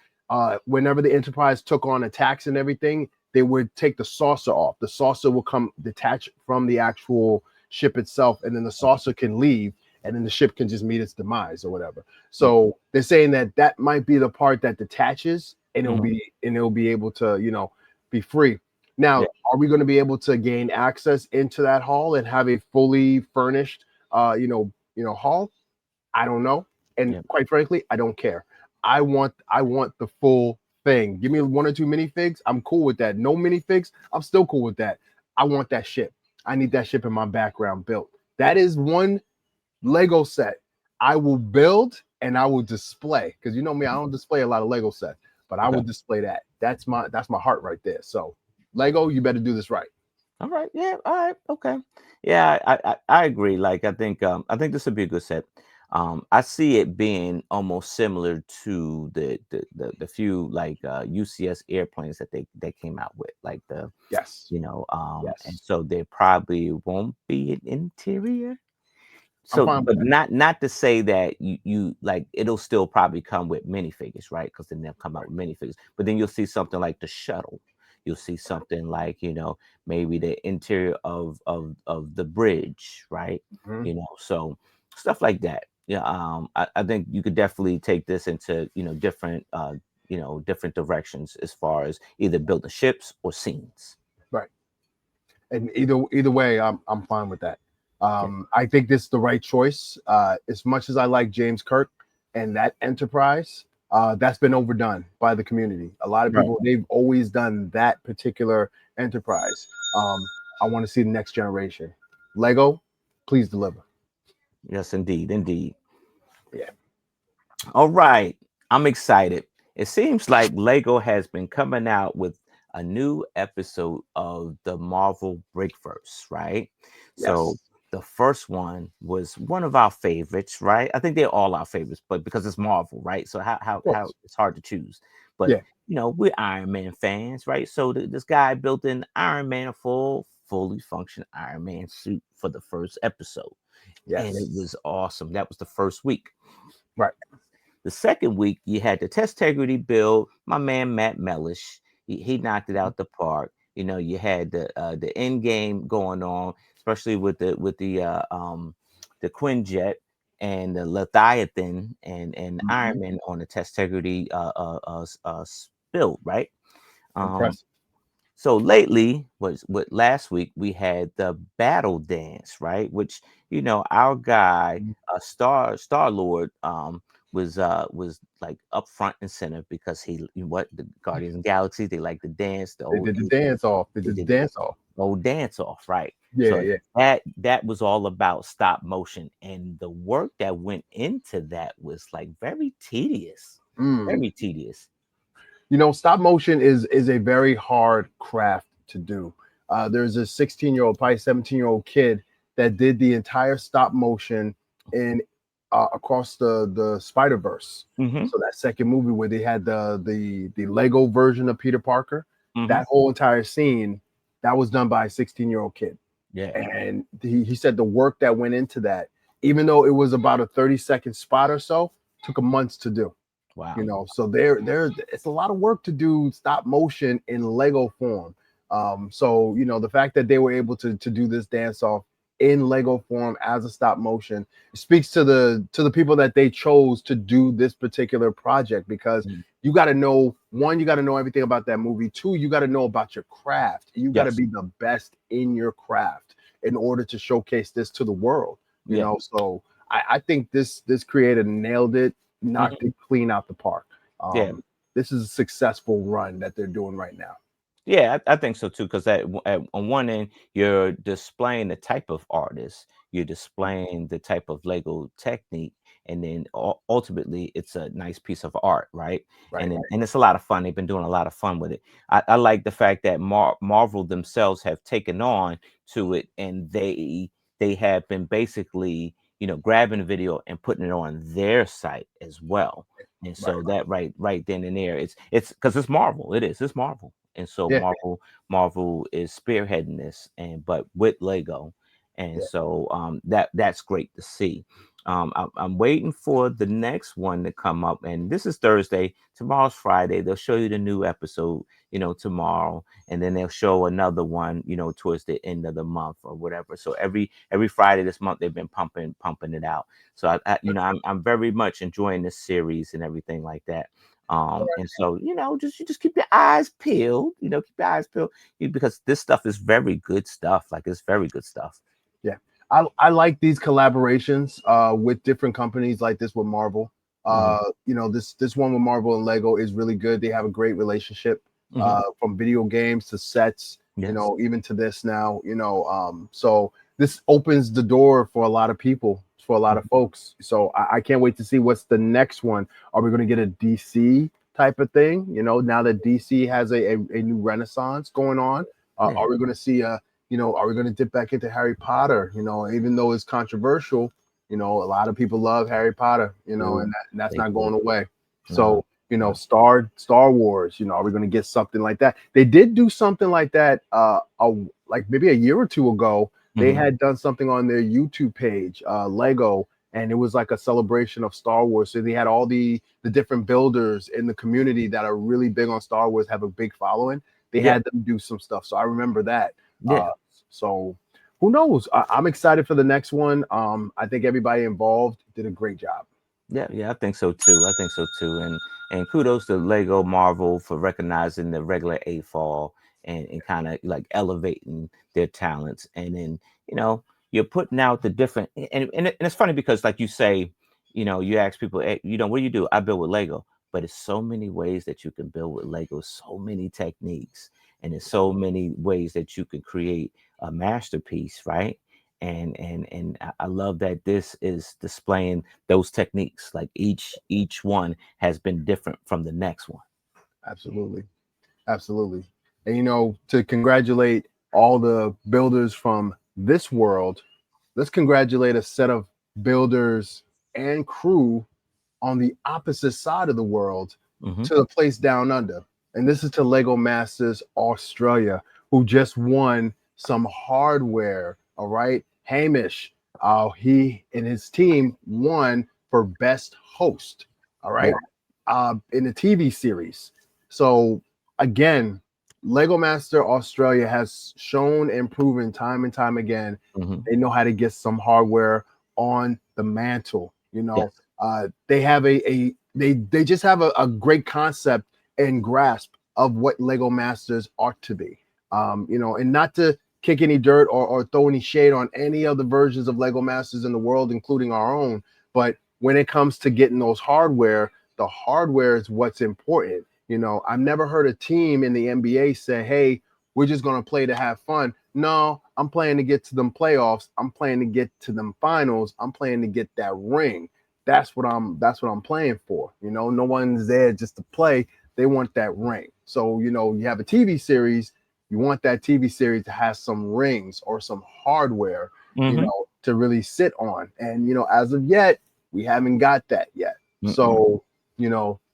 whenever the Enterprise took on attacks and everything, they would take the saucer off. The saucer will come detach from the actual ship itself, and then the saucer can leave, and then the ship can just meet its demise or whatever. So they're saying that that might be the part that detaches, and it'll Hmm. be able to be free. Yeah. Now, are we going to be able to gain access into that hall and have a fully furnished, hall? I don't know, and Yeah. quite frankly, I don't care. I want the full thing. Give me one or two minifigs. I'm cool with that. No minifigs. I'm still cool with that. I want that ship. I need that ship in my background built. That is one Lego set I will build and I will display. Because you know me, I don't display a lot of Lego sets, but I Okay. will display that. That's my heart right there. So Lego, you better do this right. All right. Yeah. All right. Okay. Yeah, I agree. Like I think this would be a good set. I see it being almost similar to the few like UCS airplanes that they came out with, like Yes. and Yes. so there probably won't be an interior. I'm So, fine with but that. not to say that you like it'll still probably come with minifigures, right? Because then they'll come out Right. with minifigures. But then you'll see something like the shuttle. You'll see something like maybe the interior of the bridge, right? Mhm. So stuff like that. Yeah, I think you could definitely take this into different different directions as far as either building ships or scenes. Right. And either way, I'm fine with that. Yeah. I think this is the right choice. As much as I like James Kirk and that Enterprise, that's been overdone by the community. A lot of Right. people, they've always done that particular Enterprise. I want to see the next generation. Lego, please deliver. Yes, indeed, indeed. Yeah. All right, I'm excited. It seems like Lego has been coming out with a new episode of the Marvel BrickVerse, right? So Yes. the first one was one of our favorites, right? I think they're all our favorites, but because it's Marvel, right? So Of how course. it's hard to choose. But Yeah. we're Iron Man fans, right? So this guy built an Iron Man, a fully functioning Iron Man suit for the first episode, and it Yes. was awesome. That was the first week. Right. The second week, you had the Testegrity build. My man Matt Mellish, he knocked it out the park. You had the end game going on, especially with the Quinjet and the Leviathan and Mhm. Iron Man on the Testegrity build, right? Um, Impressive. so lately, was what last week we had the battle dance, right? Which our guy, Mhm. Star Lord, was like up front and center because what the Guardians of the Galaxy, they like to dance, the They old did the dance off. They they did did the dance off. the old dance off, right? Yeah. So Yeah. that was all about stop motion, and the work that went into that was like very tedious, Mm. very tedious. Stop motion is a very hard craft to do. There's a 16-year-old, probably 17-year-old kid that did the entire stop motion in across the Spider Verse. Hmm. So that second movie where they had the Lego version of Peter Parker, Hmm. that whole entire scene that was done by a 16-year-old kid, Yeah. and he said the work that went into that, even though it was about a 30-second spot or so, took a month to do. Wow. So there it's a lot of work to do stop motion in Lego form. So the fact that they were able to do this dance off in Lego form as a stop motion speaks to the people that they chose to do this particular project, because Mm. you got to know, one, you got to know everything about that movie. Two, you got to know about your craft. You got to Yes. be the best in your craft in order to showcase this to the world. Yeah. So I think this creator nailed it, knocked Mhm. it clean out the park. Yeah. This is a successful run that they're doing right now. Yeah, I think so too. Because on one end, you're displaying the type of artist, you're displaying the type of Lego technique, and then ultimately, it's a nice piece of art, right? Right. And it's a lot of fun. They've been doing a lot of fun with it. I like the fact that Marvel themselves have taken on to it, and they have been basically grabbing the video and putting it on their site as well. And Right. so that right then and there, it's because it's Marvel. It's Marvel. And so Yeah. Marvel is spearheading this, and but with Lego, and Yeah. so that's great to see. I'm waiting for the next one to come up, and this is Thursday. Tomorrow's Friday. They'll show you the new episode, tomorrow, and then they'll show another one, towards the end of the month or whatever. So every Friday this month they've been pumping it out. So I'm very much enjoying this series and everything like that. And so just keep your eyes peeled, keep your eyes peeled, because this stuff is very good stuff. Like, it's very good stuff. Yeah. I like these collaborations with different companies like this with Marvel. Hmm. This one with Marvel and Lego is really good. They have a great relationship, Hmm. from video games to sets, Yes. even to this now, so this opens the door for a lot of people, for a lot of folks. So I can't wait to see what's the next one. Are we going to get a DC type of thing? Now that DC has a new renaissance going on, Yeah. are we going to see are we going to dip back into Harry Potter? Even though it's controversial, a lot of people love Harry Potter, Ooh, and that's they not do. going away. No, So, no. Star Wars, are we going to get something like that? They did do something like that, like maybe a year or two ago. They Hmm. had done something on their YouTube page, Lego, and it was like a celebration of Star Wars. So they had all the different builders in the community that are really big on Star Wars, have a big following. They Yeah. had them do some stuff. So I remember that. Yeah. Uh, so who knows? I'm excited for the next one. I think everybody involved did a great job. Yeah, I think so too. I think so too. And kudos to Lego Marvel for recognizing the regular AFOL and kind of like elevating their talents. And then, you're putting out the different and it's funny because like you say, you ask people, hey, what do you do? I build with Lego. But it's so many ways that you can build with Lego, so many techniques, and there's so many ways that you can create a masterpiece, right? And I love that this is displaying those techniques. Like each one has been different from the next one. Absolutely. Absolutely. And to congratulate all the builders from this world, let's congratulate a set of builders and crew on the opposite side of the world Hmm. to the place down under. And this is to Lego Masters Australia, who just won some hardware. All right. Hamish, he and his team won for best host. All right. Wow. In the TV series. So again, Lego Master Australia has shown and proven time and time again Hmm. they know how to get some hardware on the mantle. Yes. They have they just have a great concept and grasp of what Lego Masters ought to be. And not to kick any dirt or throw any shade on any of the versions of Lego Masters in the world, including our own. But when it comes to getting those hardware, the hardware is what's important. I've never heard a team in the NBA say, hey, we're just going to play to have fun. No, I'm playing to get to them playoffs. I'm playing to get to them finals. I'm playing to get that ring. That's what I'm playing for. No one's there just to play. They want that ring. So, you have a TV series, you want that TV series to have some rings or some hardware, Hmm. to really sit on. And, as of yet, we haven't got that yet. Mm-mm. So,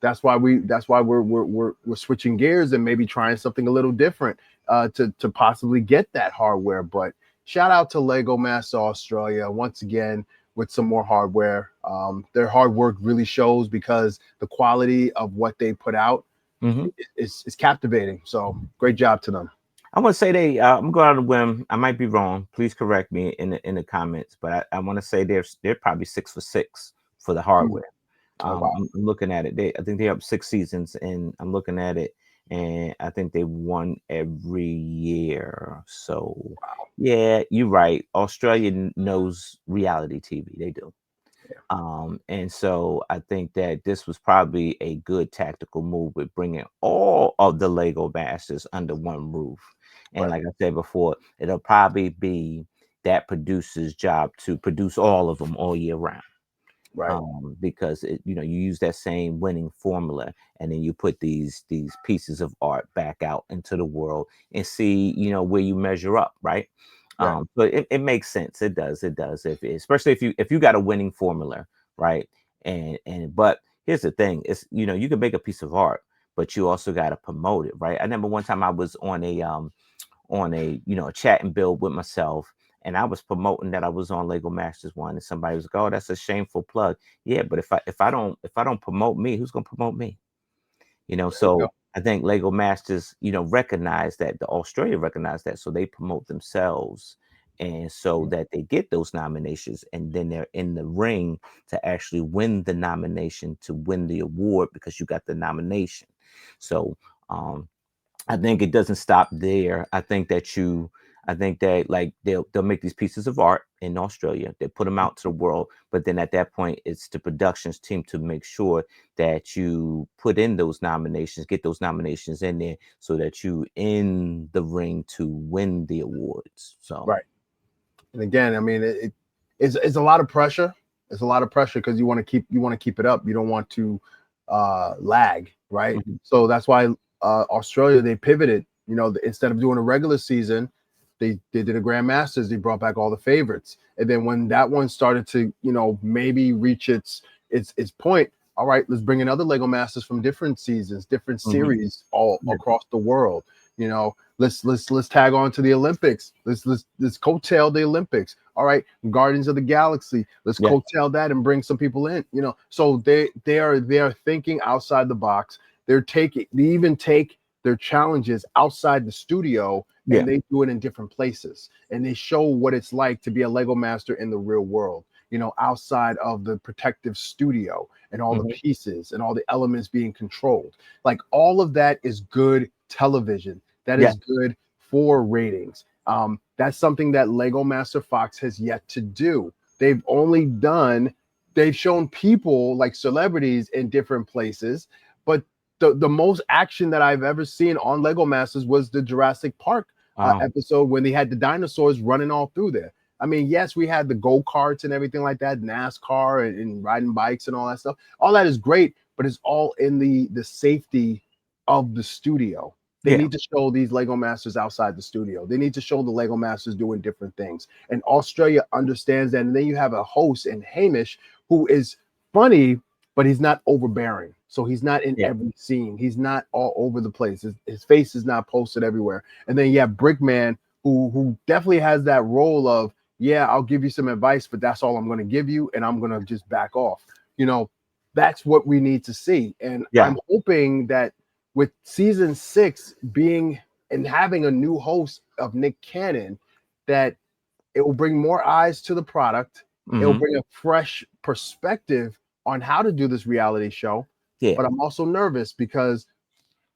that's why we're switching gears and maybe trying something a little different to possibly get that hardware. But shout out to Lego Master Australia once again with some more hardware. Their hard work really shows because the quality of what they put out Hmm. is captivating. So great job to them. I want to say I'm going on a whim. I might be wrong. Please correct me in the comments. But I want to say they're probably 6 for 6 for the hardware. Oh wow! I'm looking at it. I think they have 6 seasons, and I'm looking at it, and I think they won every year. So, yeah, you're right. Australia knows reality TV. They do. Yeah, And so I think that this was probably a good tactical move with bringing all of the Lego Masters under one roof. And right, like I said before, it'll probably be that producer's job to produce all of them all year round. right, Because you use that same winning formula, and then you put these pieces of art back out into the world and see where you measure up, right? right, But it makes sense. It does especially if you got a winning formula, right? But here's the thing: it's you can make a piece of art, but you also got to promote it, right? I remember one time I was on a a chat and build with myself, and I was promoting that I was on Lego Masters 1, and somebody was like, oh, that's a shameful plug. Yeah, but if I don't promote me, who's gonna promote me? there you go. So I think Lego Masters recognize that, the Australia recognized that, so they promote themselves, and so that they get those nominations, and then they're in the ring to actually win the nomination, to win the award, because you got the nomination. So um I think it doesn't stop there. I think that like they'll make these pieces of art in Australia. They put them out to the world, but then at that point, it's the productions team to make sure that you put in those nominations, get those nominations in there, so that you in the ring to win the awards. So. Right. And again, I mean, it's a lot of pressure. It's a lot of pressure because you want to keep it up. You don't want to lag, right? Mhm. So that's why Australia they pivoted. Instead of doing a regular season, they did a Grand Masters. They brought back all the favorites, and then when that one started to maybe reach its point, all right, let's bring in other Lego Masters from different seasons, different Mhm. series all Yeah. across the world. Let's tag on to the Olympics. Let's coattail the Olympics. All right, Guardians of the Galaxy. Let's Yeah. coattail that and bring some people in. So they are thinking outside the box. They even take their challenges outside the studio Yeah. and they do it in different places and they show what it's like to be a Lego master in the real world. outside of the protective studio and all the Mhm. pieces and all the elements being controlled. Like all of that is good television. That Yeah. is good for ratings. That's something that Lego Master Fox has yet to do. They've shown people like celebrities in different places, but the most action that I've ever seen on Lego Masters was the Jurassic Park Wow. episode when they had the dinosaurs running all through there. I mean, yes, we had the go-karts and everything like that, NASCAR and riding bikes and all that stuff. All that is great, but it's all in the safety of the studio. They Yeah. need to show these Lego Masters outside the studio. They need to show the Lego Masters doing different things. And Australia understands that. And then you have a host in Hamish who is funny, but he's not overbearing. So he's not in Yeah. every scene. He's not all over the place. His face is not posted everywhere. And then you have Brickman, who definitely has that role of, yeah, I'll give you some advice, but that's all I'm going to give you, and I'm going to just back off. That's what we need to see. And Yeah. I'm hoping that with season 6 being and having a new host of Nick Cannon, that it will bring more eyes to the product. It will Mhm. bring a fresh perspective on how to do this reality show. Yeah. But I'm also nervous because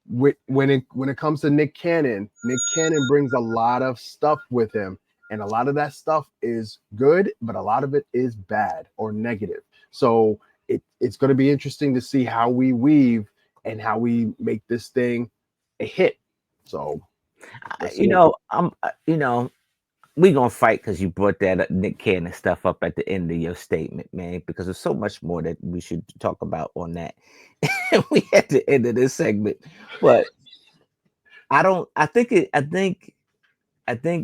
when it comes to Nick Cannon brings a lot of stuff with him, and a lot of that stuff is good, but a lot of it is bad or negative. So it's going to be interesting to see how we weave and how we make this thing a hit. So let's see. We gonna fight because you brought that Nick Cannon stuff up at the end of your statement, man. Because there's so much more that we should talk about on that. We at the end of this segment, but I don't. I think it. I think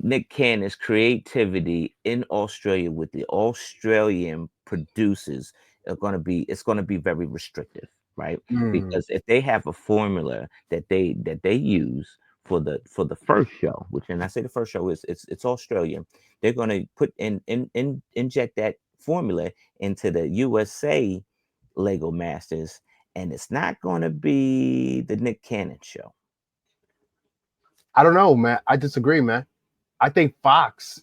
Nick Cannon's creativity in Australia with the Australian producers it's gonna be very restrictive, right? Mm. Because if they have a formula that they use for the first show, which, and I say the first show is it's Australian, they're gonna put in inject that formula into the USA Lego Masters, and it's not gonna be the Nick Cannon show. I don't know, man. I disagree, man. I think Fox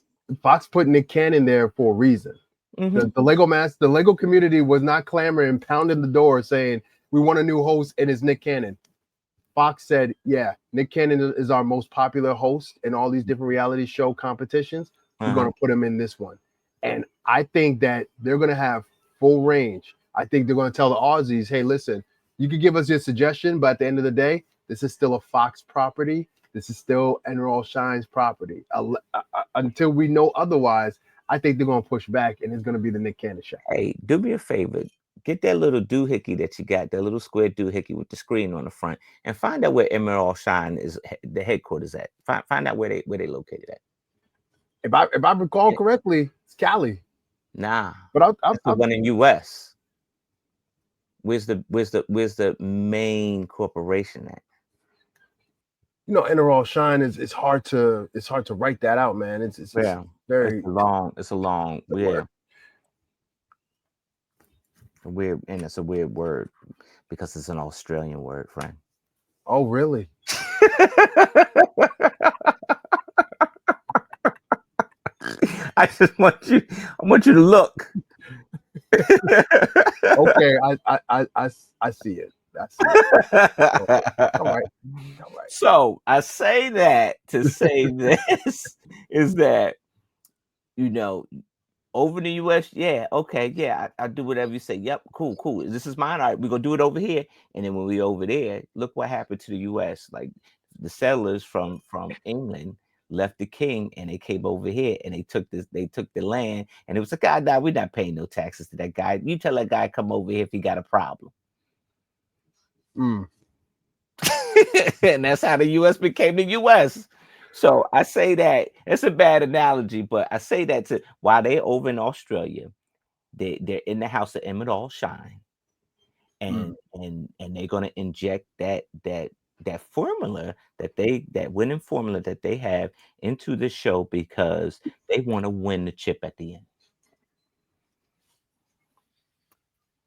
put Nick Cannon there for a reason. Mm-hmm. The Lego community was not clamoring, pounding the door saying, we want a new host, and it's Nick Cannon. Fox said, yeah, Nick Cannon is our most popular host in all these different reality show competitions. We're going to put him in this one. And I think that they're going to have full range. I think they're going to tell the Aussies, hey, listen, you can give us your suggestion, but at the end of the day, this is still a Fox property. This is still Emerald Shine's property. Until we know otherwise, I think they're going to push back, and it's going to be the Nick Cannon show. Hey, do me a favor. Get that little doohickey that you got, that little square doohickey with the screen on the front, and find out where Emerald Shine is, the headquarters at. Find out where they located at. If I recall correctly, it's Cali. Nah, But that's the one in US. Where's the main corporation at? Emerald Shine is hard to write that out, man. It's Yeah, very it's a long yeah. Weird, and it's a weird word because it's an Australian word, friend. Oh, really? I want you to look. Okay, I see it. That's it. All right. So I say that to say this is that, over in the US, yeah, okay, yeah, I do whatever you say. Yep, cool. This is mine. All right, we're gonna do it over here. And then when we over there, look what happened to the US. Like the settlers from England left the king and they came over here and they took the land, and it was like, God, we're not paying no taxes to that guy. You tell that guy come over here if he got a problem. Mm. And that's how the US became the US. So I say that it's a bad analogy, but I say that to while they're over in Australia, they're in the house of Emmett All Shine, and they're gonna inject that formula that winning formula that they have into the show because they want to win the chip at the end.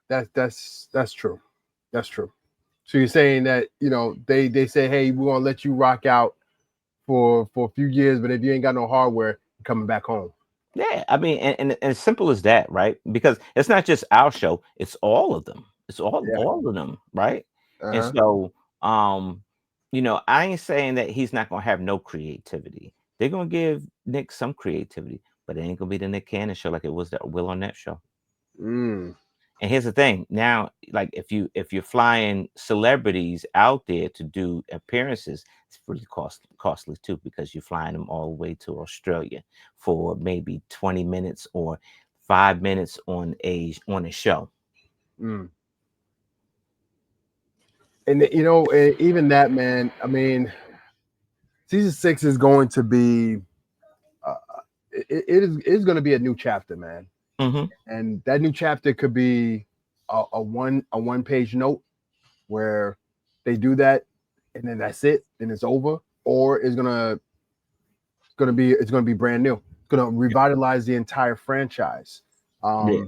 That's true. That's true. So you're saying that they say, hey, we're gonna let you rock out for a few years, but if you ain't got no hardware, you're coming back home. Yeah, I mean, and as simple as that, right? Because it's not just our show; it's all of them. It's Yeah. all of them, right? And Uh-huh. so, I ain't saying that he's not gonna have no creativity. They're gonna give Nick some creativity, but it ain't gonna be the Nick Cannon show like it was the Will Arnett show. Mm. And here's the thing: now, like if you're flying celebrities out there to do appearances, it's really costly too because you're flying them all the way to Australia for maybe 20 minutes or 5 minutes on a show. Mm. And you know, even that, man. I mean, season 6 is going to be. Uh, it is going to be a new chapter, man. Mm-hmm. And that new chapter could be a one page note where they do that, and then that's it, and it's over, or it's gonna be brand new. It's gonna revitalize the entire franchise. Yeah,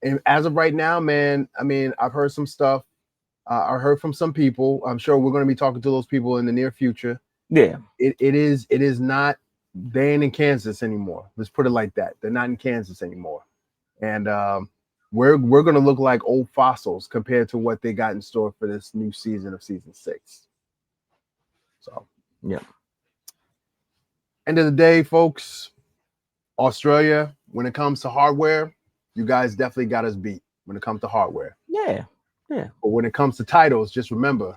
And as of right now, man, I mean, I've heard some stuff. I heard from some people. I'm sure we're going to be talking to those people in the near future. yeah, It is not. They ain't in Kansas anymore. Let's put it like that. They're not in Kansas anymore, and we're going to look like old fossils compared to what they got in store for this new season of season 6. So, yeah, end of the day, folks, Australia, when it comes to hardware, you guys definitely got us beat when it comes to hardware. yeah, yeah. But when it comes to titles, just remember,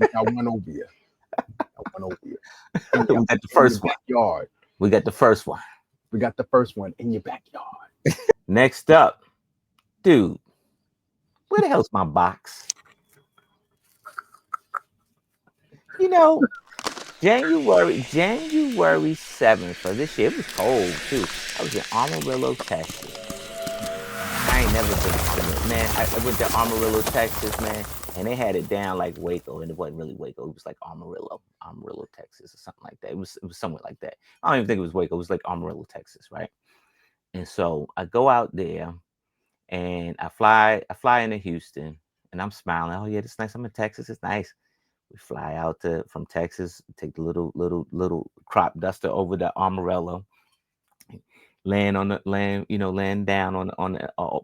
we got one over you. Got one over you. In We your, got the in your first one. backyard. We got the first one. We got the first one in your backyard. Next up, dude, where the hell's my box? You know, January 7th of this year. It was cold too. I was in Amarillo, Texas. I ain't never been to Amarillo. Man, I went to Amarillo, Texas, man, and they had it down like Waco, and it wasn't really Waco. It was like Amarillo, Texas, or something like that. It was somewhere like that. I don't even think it was Waco. It was like Amarillo, Texas, right? And so I go out there and I fly into Houston, and I'm smiling. Oh yeah, it's nice. I'm in Texas. It's nice. We fly out from Texas, take the little crop duster over to Amarillo, land down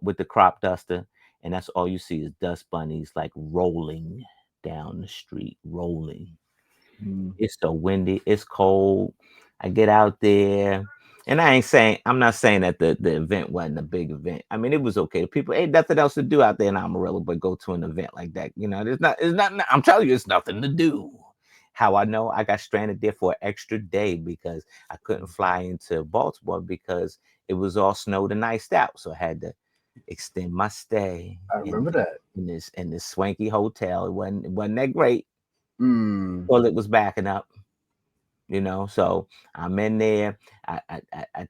with the crop duster, and that's all you see is dust bunnies like rolling down the street, rolling. Mm. It's so windy, it's cold. I get out there, and I'm not saying that the event wasn't a big event. I mean, it was okay. People ain't nothing else to do out there in Amarillo but go to an event like that. It's not, I'm telling you, it's nothing to do. How I know? I got stranded there for an extra day because I couldn't fly into Baltimore because it was all snowed and iced out. So I had to extend my stay I remember that. in this swanky hotel. It wasn't that great. Mm. Well, it was backing up. So I'm in there. I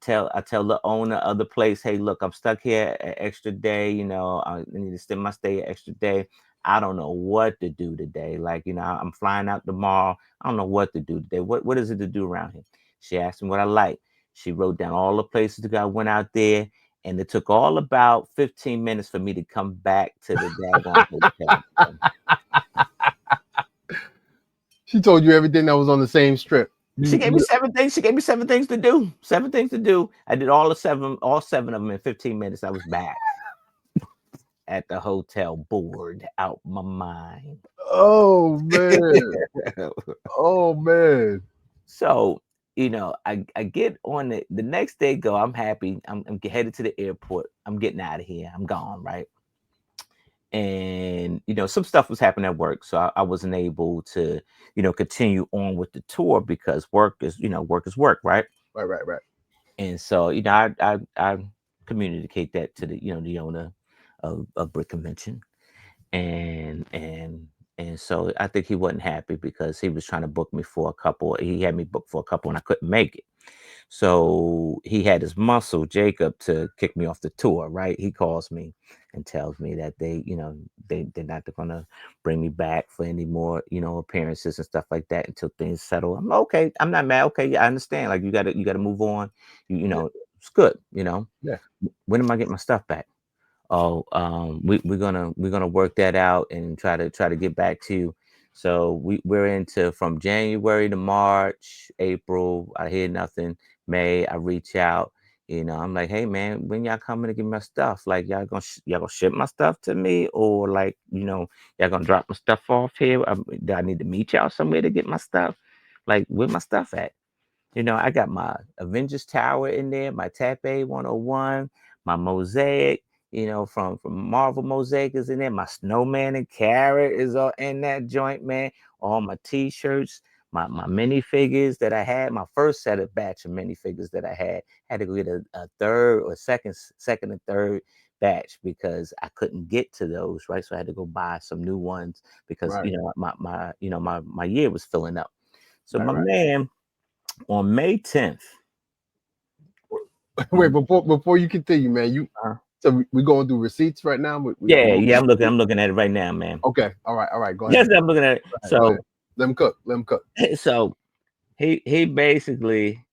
tell the owner of the place, hey, look, I'm stuck here an extra day. I need to extend my stay an extra day. I don't know what to do today. Like, I'm flying out tomorrow. I don't know what to do today. What is it to do around here? She asked me what I like. She wrote down all the places to go. I went out there, and it took all about 15 minutes for me to come back to the daggone hotel. She told you everything that was on the same strip. She gave me 7 things. She gave me 7 things to do. 7 things to do. I did all seven of them in 15 minutes. I was back at the hotel, bored out my mind. Oh man. Oh man. So, I get on the next day. I'm happy. I'm headed to the airport. I'm getting out of here. I'm gone, right? And some stuff was happening at work, so I wasn't able to continue on with the tour because work is work, right? Right. And so, I communicate that to the owner of Brick Convention, and so I think he wasn't happy because he was trying to book me for a couple. He had me booked for a couple, and I couldn't make it. So he had his muscle Jacob to kick me off the tour. Right? He calls me and tells me that they're not going to bring me back for any more appearances and stuff like that until things settle. I'm okay. I'm not mad. Okay, yeah, I understand. Like you gotta move on. It's good. Yeah. When am I getting my stuff back? Oh, we're gonna work that out and try to get back to you. So we're into from January to March, April. I hear nothing. May I reach out? You know, I'm like, hey man, when y'all coming to get my stuff? Like y'all gonna ship my stuff to me, or like, you know, y'all gonna drop my stuff off here? Do I need to meet y'all somewhere to get my stuff? Like, where my stuff at? You know, I got my Avengers Tower in there, my Tape 101, my Mosaic, you know, from Marvel Mosaic is in there. My Snowman and Carrot is all in that joint, man. All my T-shirts, my minifigures that I had, my first set of batch of minifigures that I had to go get a third or second and third batch because I couldn't get to those, right? So I had to go buy some new ones because Right. you know my year was filling up. So my Right. man on May 10th. Wait, before you continue, man, so we going through receipts right now. Yeah, I'm looking at it right now, man. Okay, all right, go Yes, ahead. I'm looking at it. Go So ahead. Let him cook. so he basically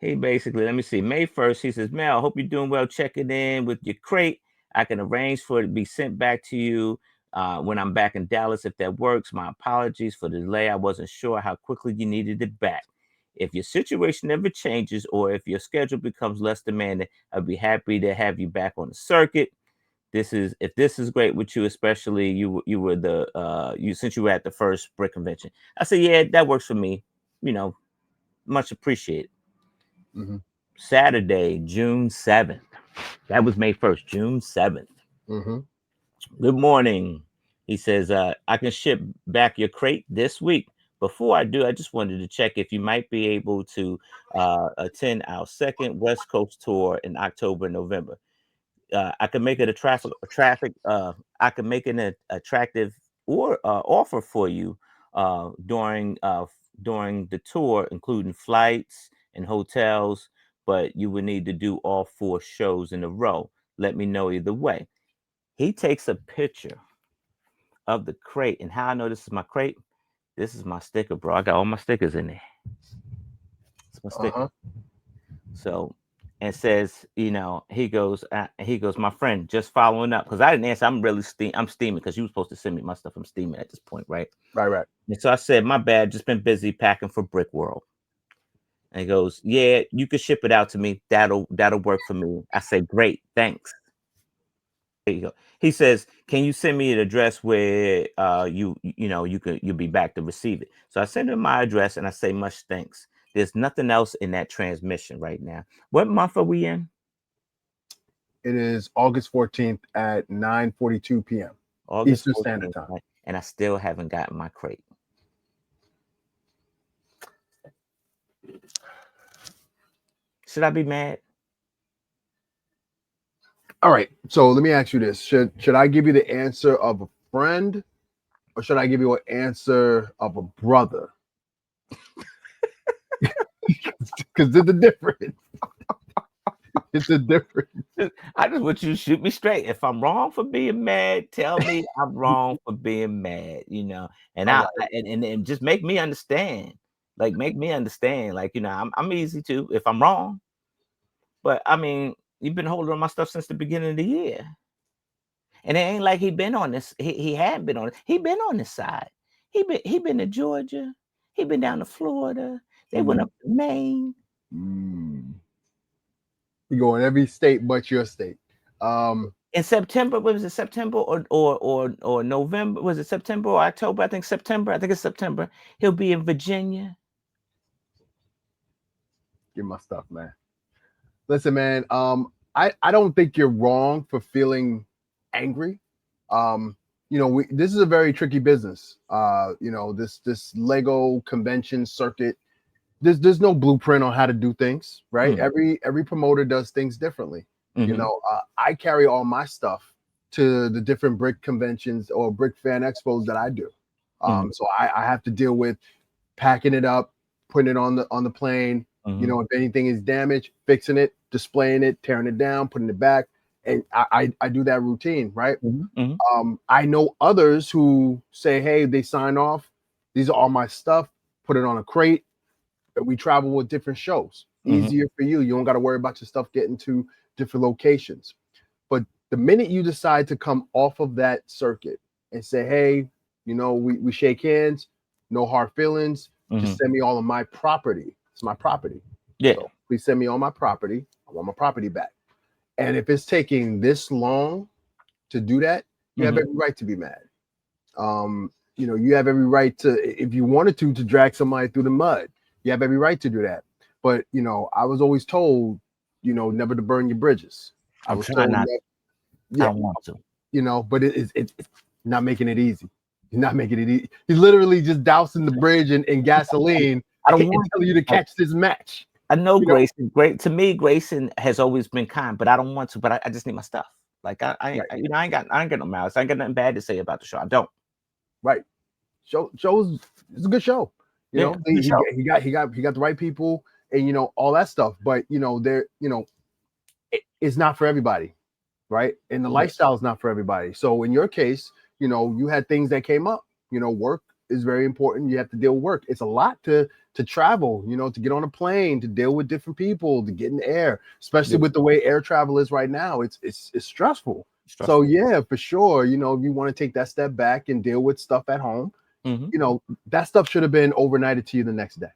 let me see, May 1st, he says, Mel, I hope you're doing well, checking in with your crate. I can arrange for it to be sent back to you when I'm back in Dallas if that works. My apologies for the delay. I wasn't sure how quickly you needed it back. If your situation ever changes or if your schedule becomes less demanding, I'd be happy to have you back on the circuit. If this is great with you, especially you were since you were at the first brick convention. I said, yeah, that works for me. You know, much appreciated. Mm-hmm. Saturday, June 7th. That was May 1st, June 7th. Mm-hmm. Good morning. He says, I can ship back your crate this week. Before I do, I just wanted to check if you might be able to attend our second West Coast tour in October and November. I can make it I can make an attractive or offer for you during the tour, including flights and hotels, but you would need to do all 4 shows in a row. Let me know either way. He takes a picture of the crate, and how I know this is my crate, this is my sticker, bro. I got all my stickers in there. It's my sticker. Uh-huh. So, and says, he goes, my friend, just following up because I didn't answer. I'm steaming because you were supposed to send me my stuff. I'm steaming at this point, right? Right. And so I said, my bad, just been busy packing for Brick World. And he goes, yeah, you can ship it out to me. That'll work for me. I say, great, thanks. There you go. He says, can you send me an address where you'll be back to receive it? So I send him my address and I say, much thanks. There's nothing else in that transmission right now. What month are we in? It is August 14th at 9:42 p.m. August Eastern 14th, Standard Time. right? And I still haven't gotten my crate. Should I be mad? All right. So let me ask you this: Should I give you the answer of a friend, or should I give you an answer of a brother? Because there's a difference. It's a difference. I just want you to shoot me straight. If I'm wrong for being mad, tell me I'm wrong for being mad, and All and just make me understand. Like, make me understand. Like, I'm easy to if I'm wrong. But I mean, you've been holding on my stuff since the beginning of the year. And it ain't like he been on this. He had been on it. He been on this side. He been to Georgia. He been down to Florida. They went up to Maine. You go in every state but your state. In September, was it September or November? Was it September or October? I think September. I think it's September. He'll be in Virginia. Get my stuff, man. Listen, man. I don't think you're wrong for feeling angry. This is a very tricky business. This Lego convention circuit. There's no blueprint on how to do things, right? Every promoter does things differently. I carry all my stuff to the different brick conventions or brick fan expos that I do. So I have to deal with packing it up, putting it on the plane. If anything is damaged, fixing it, displaying it, tearing it down, putting it back. And I do that routine, right? I know others who say, hey, they sign off. These are all my stuff. Put it on a crate. We travel with different shows. Easier for you. You don't got to worry about your stuff getting to different locations. But the minute you decide to come off of that circuit and say, hey, we shake hands, no hard feelings, just send me all of my property. It's my property. Yeah. So please send me all my property. I want my property back. And if it's taking this long to do that, you have every right to be mad. You know, you have every right to, if you wanted to drag somebody through the mud, you have every right to do that. But, you know, I was always told, you know, never to burn your bridges. I was told not. that, I don't want to. You know, but it's not making it easy. He's not making it easy. He's literally just dousing the bridge in gasoline. I don't want tell you to catch this match. I know Grayson. Great to me, Grayson has always been kind, but I don't want to. But I just need my stuff. Like I you know, I ain't got no malice. I ain't got nothing bad to say about the show. I don't. Right. Show's it's a good show. You know, he got the right people and you know all that stuff. But you know, it's not for everybody, right? And the lifestyle is not for everybody. So in your case, you know, you had things that came up. You know, work is very important. You have to deal with work. It's a lot to travel, you know, to get on a plane, to deal with different people, to get in the air, especially with the way air travel is right now. It's stressful. So yeah, for sure. You know, if you want to take that step back and deal with stuff at home, you know, that stuff should have been overnighted to you the next day.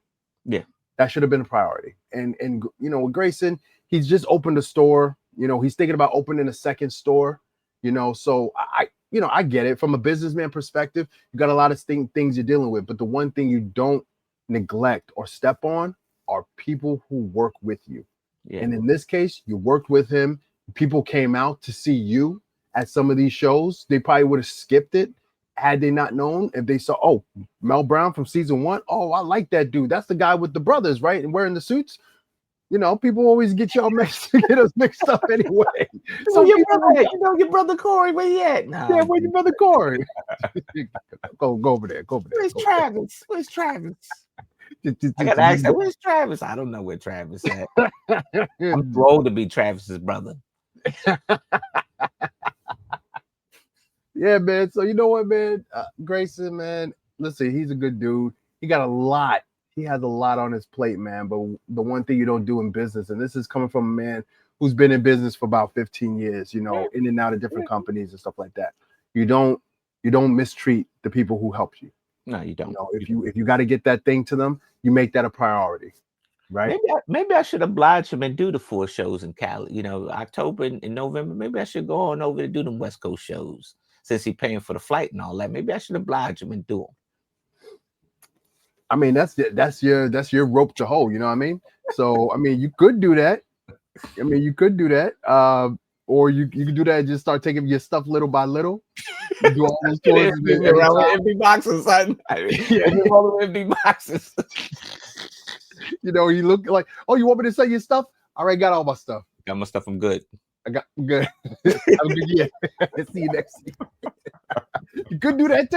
Yeah, that should have been a priority. And you know, with Grayson, he's just opened a store. You know, he's thinking about opening a second store. You know, so I get it from a businessman perspective. You got a lot of things you're dealing with, but the one thing you don't neglect or step on are people who work with you. And in this case, you worked with him. People came out to see you at some of these shows. They probably would have skipped it had they not known. If they saw, oh, Mel Brown from season 1. Oh, I like that dude. That's the guy with the brothers, right? And wearing the suits. You know, people always get y'all get us mixed up anyway. So your brother, you know, your brother Corey, where he at? Nah, yeah, where's your brother Corey? go over there. Go over there. Where's Travis? Where's Travis? I gotta ask that. Where's Travis? I don't know where Travis at. I'm too old to be Travis's brother. Yeah, man. So you know what, man? Grayson, man. Listen, he's a good dude. He got a lot. He has a lot on his plate, man. But the one thing you don't do in business, and this is coming from a man who's been in business for about 15 years, you know, in and out of different companies and stuff like that. You don't mistreat the people who help you. No, you don't. You know, if you got to get that thing to them, you make that a priority, right? Maybe I should oblige him and do the 4 shows in Cali. You know, October and November. Maybe I should go on over to do them West Coast shows since he's paying for the flight and all that. Maybe I should oblige him and do them. I mean, that's your rope to hold. You know what I mean? So I mean, you could do that. I mean, you could do that. Or you could do that and just start taking your stuff little by little. You do all those tours around with empty boxes, son. All the empty boxes. You know, you look like, oh, you want me to sell your stuff? I already got all my stuff. Got my stuff. I'm good. I'm good. Have a good year. See you next year. You could do that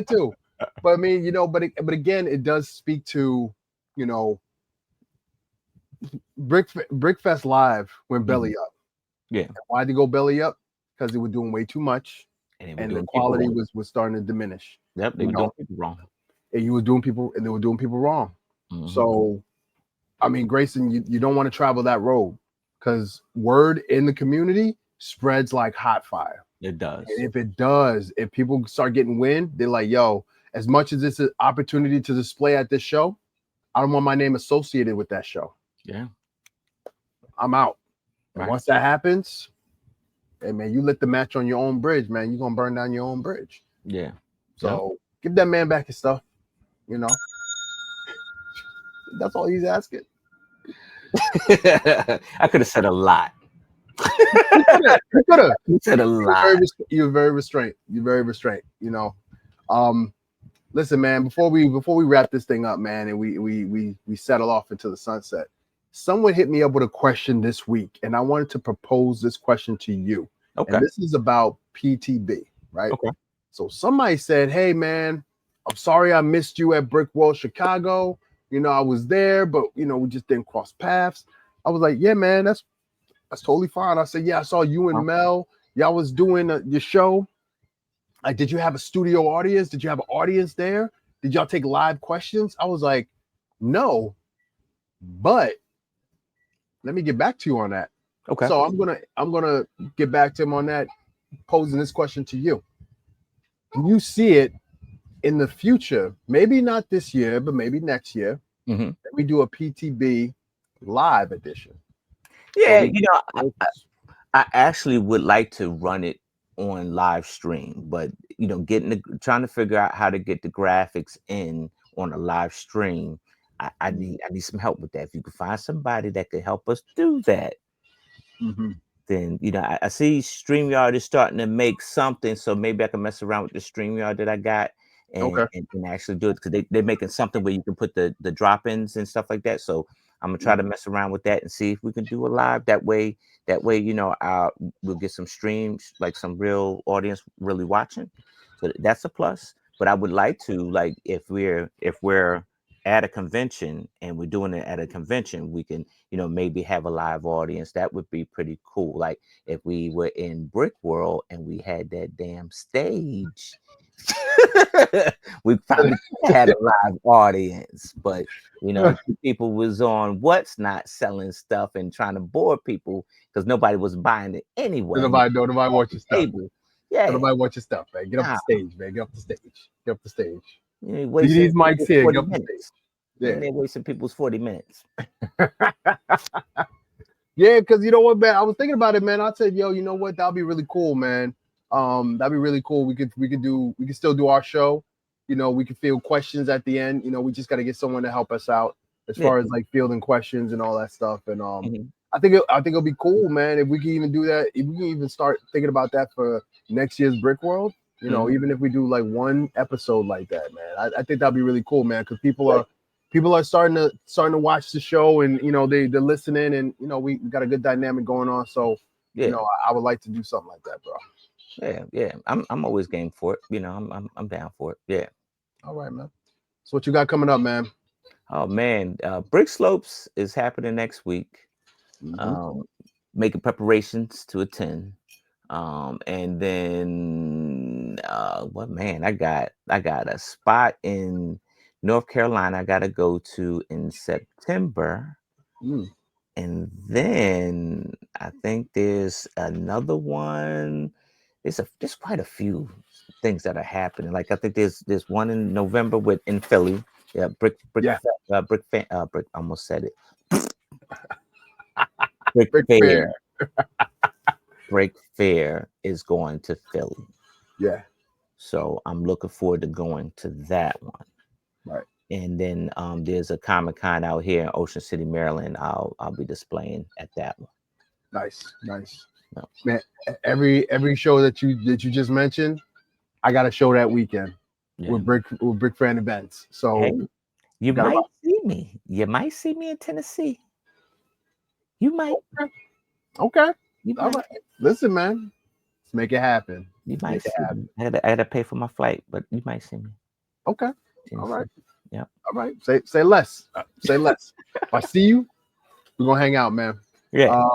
too. But I mean, you know, but again, it does speak to, you know, BrickFest Live went belly up. Yeah. And why'd they go belly up? Because they were doing way too much, and the quality was starting to diminish. Yep, they were doing people wrong. And they were doing people wrong. So, I mean, Grayson, you don't want to travel that road because word in the community spreads like hot fire. It does. And if people start getting wind, they're like, yo, as much as it's an opportunity to display at this show, I don't want my name associated with that show. Yeah. I'm out. Right. Once that happens, hey man, you lit the match on your own bridge, man. You're gonna burn down your own bridge. Yeah. So give that man back his stuff, you know. That's all he's asking. I could have said a lot. You could have. You said a lot. You're very restrained. You're very restrained, you know. Listen, man, before we wrap this thing up, man, and we settle off into the sunset, someone hit me up with a question this week, and I wanted to propose this question to you. Okay. And this is about PTB, right? Okay. So somebody said, hey, man, I'm sorry I missed you at Brick World Chicago. You know, I was there, but, you know, we just didn't cross paths. I was like, yeah, man, that's totally fine. I said, yeah, I saw you and Mel. Y'all was doing your show. Like, did you have a studio audience? Did you have an audience there? Did y'all take live questions? I was like, no, but let me get back to you on that. Okay. So I'm gonna get back to him on that, posing this question to you. Do you see it in the future? Maybe not this year, but maybe next year. That we do a PTB live edition. Yeah, I actually would like to run it on live stream, but trying to figure out how to get the graphics in on a live stream. I need some help with that. If you could find somebody that could help us do that, then I see StreamYard is starting to make something, so maybe I can mess around with the StreamYard that I got and actually do it, because they're making something where you can put the drop-ins and stuff like that. So I'm gonna try to mess around with that and see if we can do a live that way. We'll get some streams, like some real audience really watching. So that's a plus. But I would like to, like, if we're at a convention and we're doing it at a convention, we can maybe have a live audience. That would be pretty cool. Like if we were in Brick World and we had that damn stage. We probably had a live audience, but people was on What's Not selling stuff and trying to bore people because nobody was buying it anyway. Nobody watch your stuff. Yeah, nobody watch your stuff, man. Get up the stage, man. Get up the stage. Get up the stage. These mics here. Get up the stage. Yeah, they're wasting people's 40 minutes. Yeah, because you know what, man? I was thinking about it, man. I said, yo, you know what? That'll be really cool, man. That'd be really cool. We could still do our show. We could field questions at the end. We just got to get someone to help us out as far as like fielding questions and all that stuff. And I think it'll be cool, man. If we can even do that, if we can even start thinking about that for next year's Brick World, even if we do like one episode like that, man, I think that'd be really cool, man. Because people are starting to watch the show, and they're listening, and we got a good dynamic going on. So I would like to do something like that, bro. Yeah. I'm always game for it. I'm down for it. Yeah. All right, man. So what you got coming up, man? Oh man, Brick Slopes is happening next week. Making preparations to attend. And then I got a spot in North Carolina I gotta go to in September. And then I think there's another one. There's quite a few things that are happening. Like I think there's one in November in Philly. Yeah, Brick. Almost said it. Brick Fair. Brick Fair is going to Philly. Yeah. So I'm looking forward to going to that one. Right. And then there's a Comic-Con out here in Ocean City, Maryland. I'll be displaying at that one. Nice. No. Man, every show that you just mentioned, I got a show that weekend with Brick Fan Events. So hey, you might see me. You might see me in Tennessee. You might. Okay. All right. Listen, man. Let's make it happen. You might see me. I gotta pay for my flight, but you might see me. Okay. Tennessee. All right. Yeah. All right. Say less. Say less. If I see you, we're gonna hang out, man. Yeah.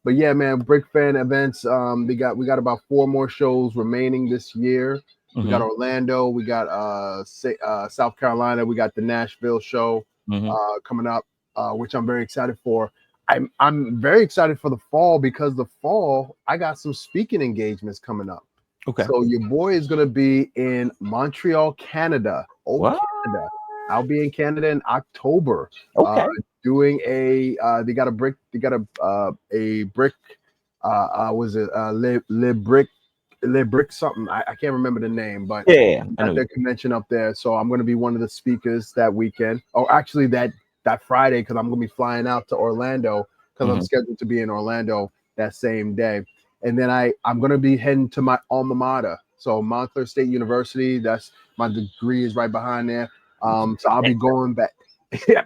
But yeah, man, Brick Fan Events. We got about 4 more shows remaining this year. We got Orlando, we got South Carolina, we got the Nashville show coming up, which I'm very excited for. I'm very excited for the fall, because the fall I got some speaking engagements coming up. Okay. So your boy is gonna be in Montreal, Canada. Canada. I'll be in Canada in October. Okay. Doing a they got a brick was it Le Brick something. I can't remember the name, but at their convention up there. So I'm gonna be one of the speakers that weekend. Oh, actually that Friday, because I'm gonna be flying out to Orlando, because I'm scheduled to be in Orlando that same day. And then I'm gonna be heading to my alma mater. So Montclair State University. That's my degree is right behind there. So I'll be going back. Yeah.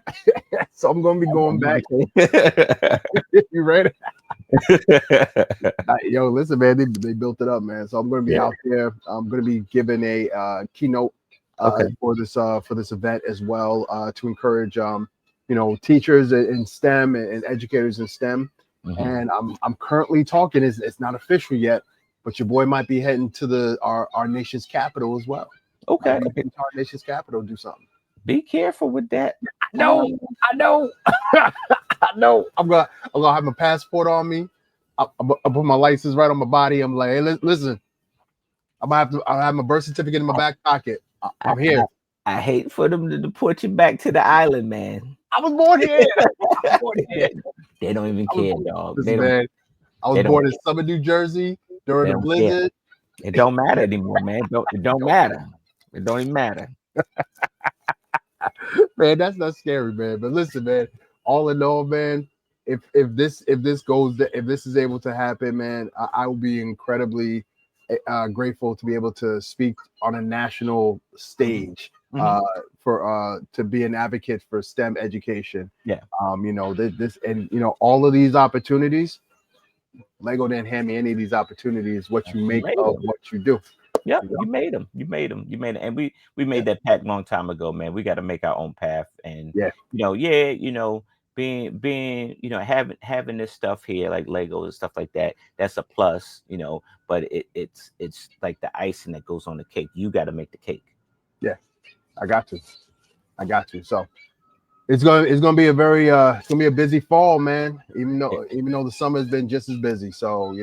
So I'm gonna be going back. You ready? Yo, listen, man, they built it up, man. So I'm gonna be out there. I'm gonna be giving a keynote for this event as well, to encourage teachers in STEM and educators in STEM. And I'm currently talking. It's not official yet, but your boy might be heading to our nation's capital as well. Okay. Our nation's capital, do something. Be careful with that. I know. I know. I'm gonna have my passport on me. I put my license right on my body. I'm like, hey, listen. I'll have my birth certificate in my back pocket. I'm here. I hate for them to deport you back to the island, man. I was born here. They They don't even care, dog. Listen, man, I was born in Summit, New Jersey during the blizzard. It don't matter anymore, man. It don't matter. It don't even matter. Man, that's not scary, man. But listen, man, all in all, man, if this is able to happen, man, I will be incredibly grateful to be able to speak on a national stage to be an advocate for STEM education. Yeah. You know, this and you know, all of these opportunities, Lego didn't hand me any of these opportunities. What you make of what you do. Yeah, you made them. You made them. You made it. And we made that pact long time ago, man. We got to make our own path. And being having this stuff here like Lego and stuff like that, that's a plus, but it's like the icing that goes on the cake. You got to make the cake. Yeah, I got you. So it's gonna be a very it's gonna be a busy fall, man. Even though the summer has been just as busy. So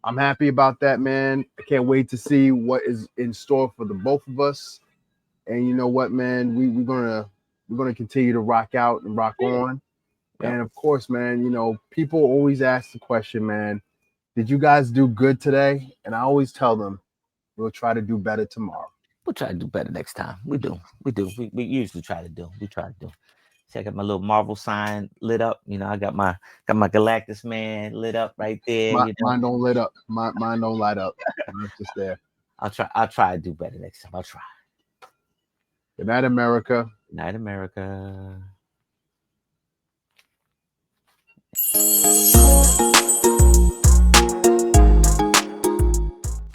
I'm happy about that, man. I can't wait to see what is in store for the both of us. And you know what, man, we're gonna continue to rock out and rock on. Yep. And of course, man, people always ask the question, man, did you guys do good today? And I always tell them we'll try to do better tomorrow. We'll try to do better next time. We do. We usually try to do. We try to do. See, I got my little Marvel sign lit up. I got my Galactus man lit up right there. Mine don't lit up. Mine don't light up. It's just there. I'll try to do better next time. I'll try. Good night, America. Good night, America.